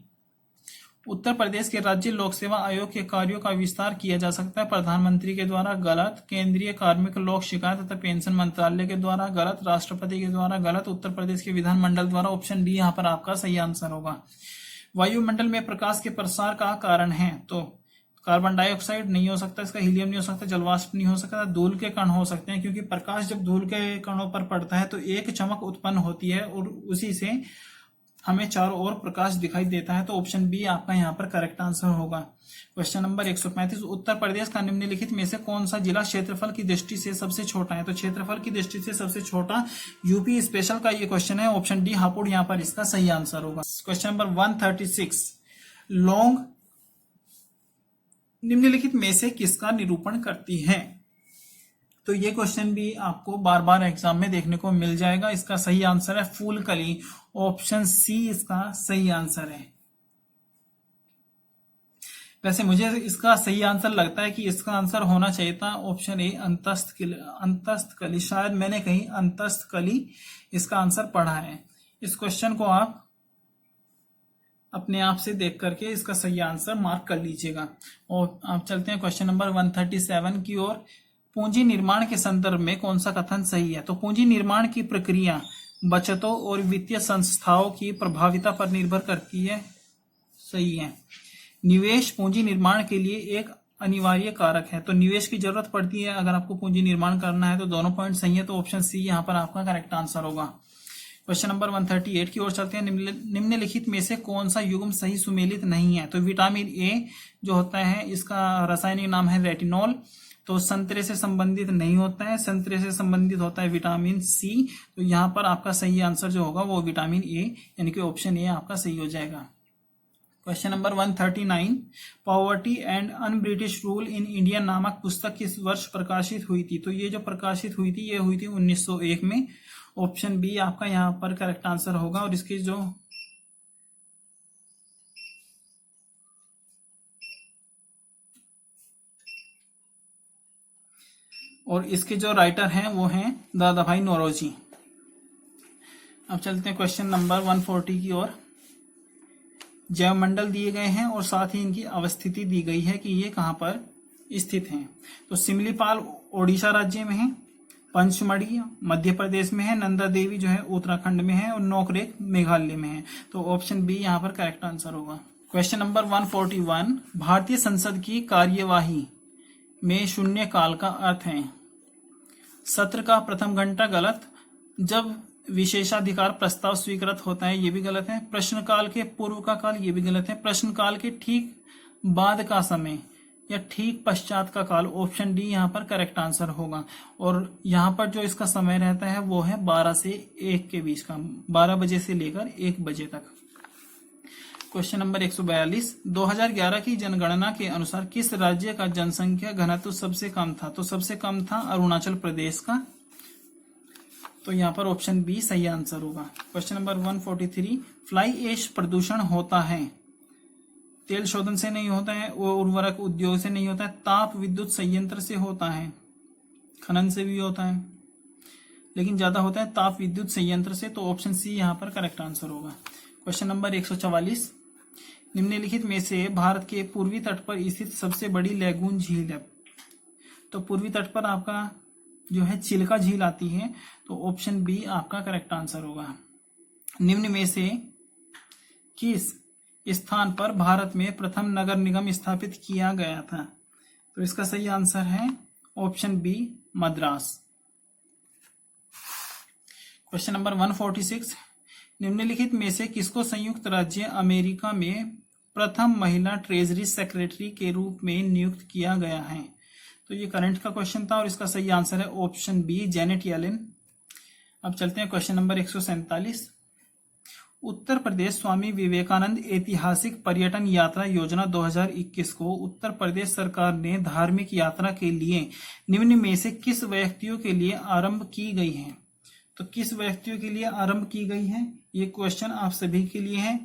S1: उत्तर प्रदेश के राज्य लोक सेवा आयोग के कार्यों का विस्तार किया जा सकता है प्रधानमंत्री के द्वारा, गलत। केंद्रीय कार्मिक लोक शिकायत तथा पेंशन मंत्रालय के द्वारा, गलत। राष्ट्रपति के द्वारा, गलत। उत्तर प्रदेश के विधानमंडल द्वारा, ऑप्शन डी यहां पर आपका सही आंसर होगा। वायुमंडल में प्रकाश के प्रसार का कारण है, तो कार्बन डाइऑक्साइड नहीं हो सकता, इसका हीलियम नहीं हो सकता, जलवाष्प नहीं हो सकता, धूल के कण हो सकते हैं, क्योंकि प्रकाश जब धूल के कणों पर पड़ता है तो एक चमक उत्पन्न होती है और उसी से हमें चारों ओर प्रकाश दिखाई देता है, तो ऑप्शन बी आपका यहाँ पर करेक्ट आंसर होगा। क्वेश्चन नंबर 135, उत्तर प्रदेश का निम्नलिखित में से कौन सा जिला क्षेत्रफल की दृष्टि से सबसे छोटा है? तो क्षेत्रफल की दृष्टि से सबसे छोटा यूपी स्पेशल का ये क्वेश्चन है, ऑप्शन डी हापुड़ यहाँ पर इसका सही आंसर होगा। क्वेश्चन नंबर 136, लॉन्ग निम्नलिखित में से किसका निरूपण करती है? तो ये क्वेश्चन भी आपको बार बार एग्जाम में देखने को मिल जाएगा। इसका सही आंसर है फूलकली, ऑप्शन सी इसका सही आंसर है। वैसे मुझे इसका सही आंसर लगता है कि इसका आंसर होना चाहिए था ऑप्शन ए, अंतस्थकली। शायद मैंने कहीं अंतस्थकली इसका आंसर पढ़ा है। इस क्वेश्चन को आप अपने आप से देख करके इसका सही आंसर मार्क कर लीजिएगा। और आप चलते हैं क्वेश्चन नंबर 137 की ओर। पूंजी निर्माण के संदर्भ में कौन सा कथन सही है? तो पूंजी निर्माण की प्रक्रिया बचतों और वित्तीय संस्थाओं की प्रभाविता पर निर्भर करती है। सही है। निवेश पूंजी निर्माण के लिए एक अनिवार्य कारक है। तो निवेश की जरूरत पड़ती है अगर आपको पूंजी निर्माण करना है। तो दोनों पॉइंट सही है, तो ऑप्शन सी यहाँ पर आपका करेक्ट आंसर होगा। क्वेश्चन नंबर 138 की ओर चलते हैं। निम्नलिखित में से कौन सा युग्म सही सुमेलित नहीं है? तो विटामिन ए जो होता है इसका रासायनिक नाम है रेटिनॉल, तो संतरे से संबंधित नहीं होता है। संतरे से संबंधित होता है विटामिन सी। तो यहाँ पर आपका सही आंसर जो होगा वो विटामिन ए, यानी कि ऑप्शन ए आपका सही हो जाएगा। Question number 139, poverty and un British rule in India नामक पुस्तक किस वर्ष प्रकाशित हुई थी? तो ये जो प्रकाशित हुई थी ये हुई थी 1901 में। ऑप्शन बी आपका यहाँ पर करेक्ट आंसर होगा। और इसके जो राइटर हैं वो हैं दादा भाई नौरोजी। अब चलते हैं क्वेश्चन नंबर 140 की ओर। जैवमंडल दिए गए हैं और साथ ही इनकी अवस्थिति दी गई है कि ये कहाँ पर स्थित हैं। तो सिमलीपाल ओडिशा राज्य में है, पंचमढ़ी मध्य प्रदेश में है, नंदा देवी जो है उत्तराखंड में है और नोकरेक मेघालय में है। तो ऑप्शन बी यहाँ पर करेक्ट आंसर होगा। क्वेश्चन नंबर 141, भारतीय संसद की कार्यवाही में शून्य काल का अर्थ है। सत्र का प्रथम घंटा गलत, जब विशेषाधिकार प्रस्ताव स्वीकृत होता है ये भी गलत है, प्रश्नकाल के पूर्व का काल ये भी गलत है, प्रश्नकाल के ठीक बाद का समय या ठीक पश्चात का काल, ऑप्शन डी यहाँ पर करेक्ट आंसर होगा। और यहाँ पर जो इसका समय रहता है वो है 12 से 1 के बीच का, 12 बजे से लेकर 1 बजे तक। क्वेश्चन नंबर 142, 2011 की जनगणना के अनुसार किस राज्य का जनसंख्या घनत्व सबसे कम था? तो सबसे कम था अरुणाचल प्रदेश का। तो यहाँ पर ऑप्शन बी सही आंसर होगा। क्वेश्चन नंबर 143, फ्लाई ऐश प्रदूषण होता है, तेल शोधन से नहीं होता है, उर्वरक उद्योग से नहीं होता है, ताप विद्युत संयंत्र से होता है, खनन से भी होता है, लेकिन ज्यादा होता है ताप विद्युत संयंत्र से। तो ऑप्शन सी यहाँ पर करेक्ट आंसर होगा। क्वेश्चन नंबर 144, निम्नलिखित में से भारत के पूर्वी तट पर स्थित सबसे बड़ी लैगून झील है? तो पूर्वी तट पर आपका जो है चिल्का झील आती है। तो ऑप्शन बी आपका करेक्ट आंसर होगा। निम्न में से किस स्थान पर भारत में प्रथम नगर निगम स्थापित किया गया था? तो इसका सही आंसर है option B Madras. Question number 146, निम्नलिखित में से किसको संयुक्त राज्य अमेरिका में प्रथम महिला ट्रेजरी सेक्रेटरी के रूप में नियुक्त किया गया है? तो ये करंट का क्वेश्चन था और इसका सही आंसर है ऑप्शन बी जेनेट येलेन। अब चलते हैं क्वेश्चन नंबर 147, उत्तर प्रदेश स्वामी विवेकानंद ऐतिहासिक पर्यटन यात्रा योजना 2021 को उत्तर प्रदेश सरकार ने धार्मिक यात्रा के लिए निम्न में से किस व्यक्तियों के लिए आरंभ की गई है? तो किस व्यक्तियों के लिए आरंभ की गई है? ये क्वेश्चन आप सभी के लिए है।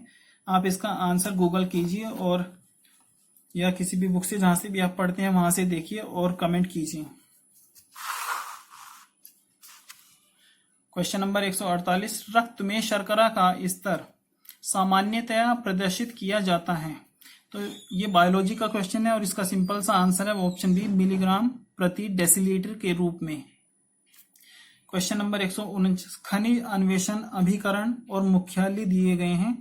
S1: आप इसका आंसर गूगल कीजिए और या किसी भी बुक से जहां से भी आप पढ़ते हैं वहां से देखिए और कमेंट कीजिए। क्वेश्चन नंबर 148, रक्त में शर्करा का स्तर सामान्यतया प्रदर्शित किया जाता है? तो ये बायोलॉजी का क्वेश्चन है और इसका सिंपल सा आंसर है ऑप्शन बी मिलीग्राम प्रति डेसीलीटर के रूप में। क्वेश्चन नंबर 149, खनिज अन्वेषण अभिकरण और मुख्यालय दिए गए हैं,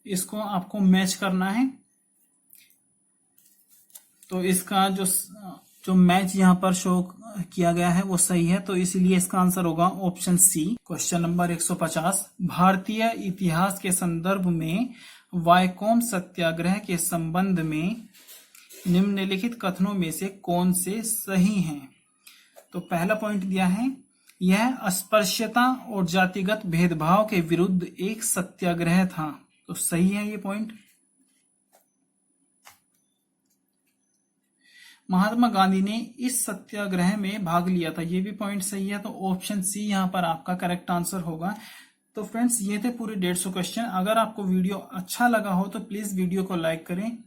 S1: इसको आपको मैच करना है। तो इसका जो मैच यहाँ पर शो किया गया है वो सही है, तो इसीलिए इसका आंसर होगा ऑप्शन सी। क्वेश्चन नंबर 150, भारतीय इतिहास के संदर्भ में वायकोम सत्याग्रह के संबंध में निम्नलिखित कथनों में से कौन से सही हैं? तो पहला पॉइंट दिया है, यह अस्पृश्यता और जातिगत भेदभाव के विरुद्ध एक सत्याग्रह था। तो सही है ये पॉइंट। महात्मा गांधी ने इस सत्याग्रह में भाग लिया था? ये भी पॉइंट सही है, तो ऑप्शन सी यहाँ पर आपका करेक्ट आंसर होगा। तो फ्रेंड्स ये थे पूरे 150 क्वेश्चन। अगर आपको वीडियो अच्छा लगा हो तो प्लीज वीडियो को लाइक करें।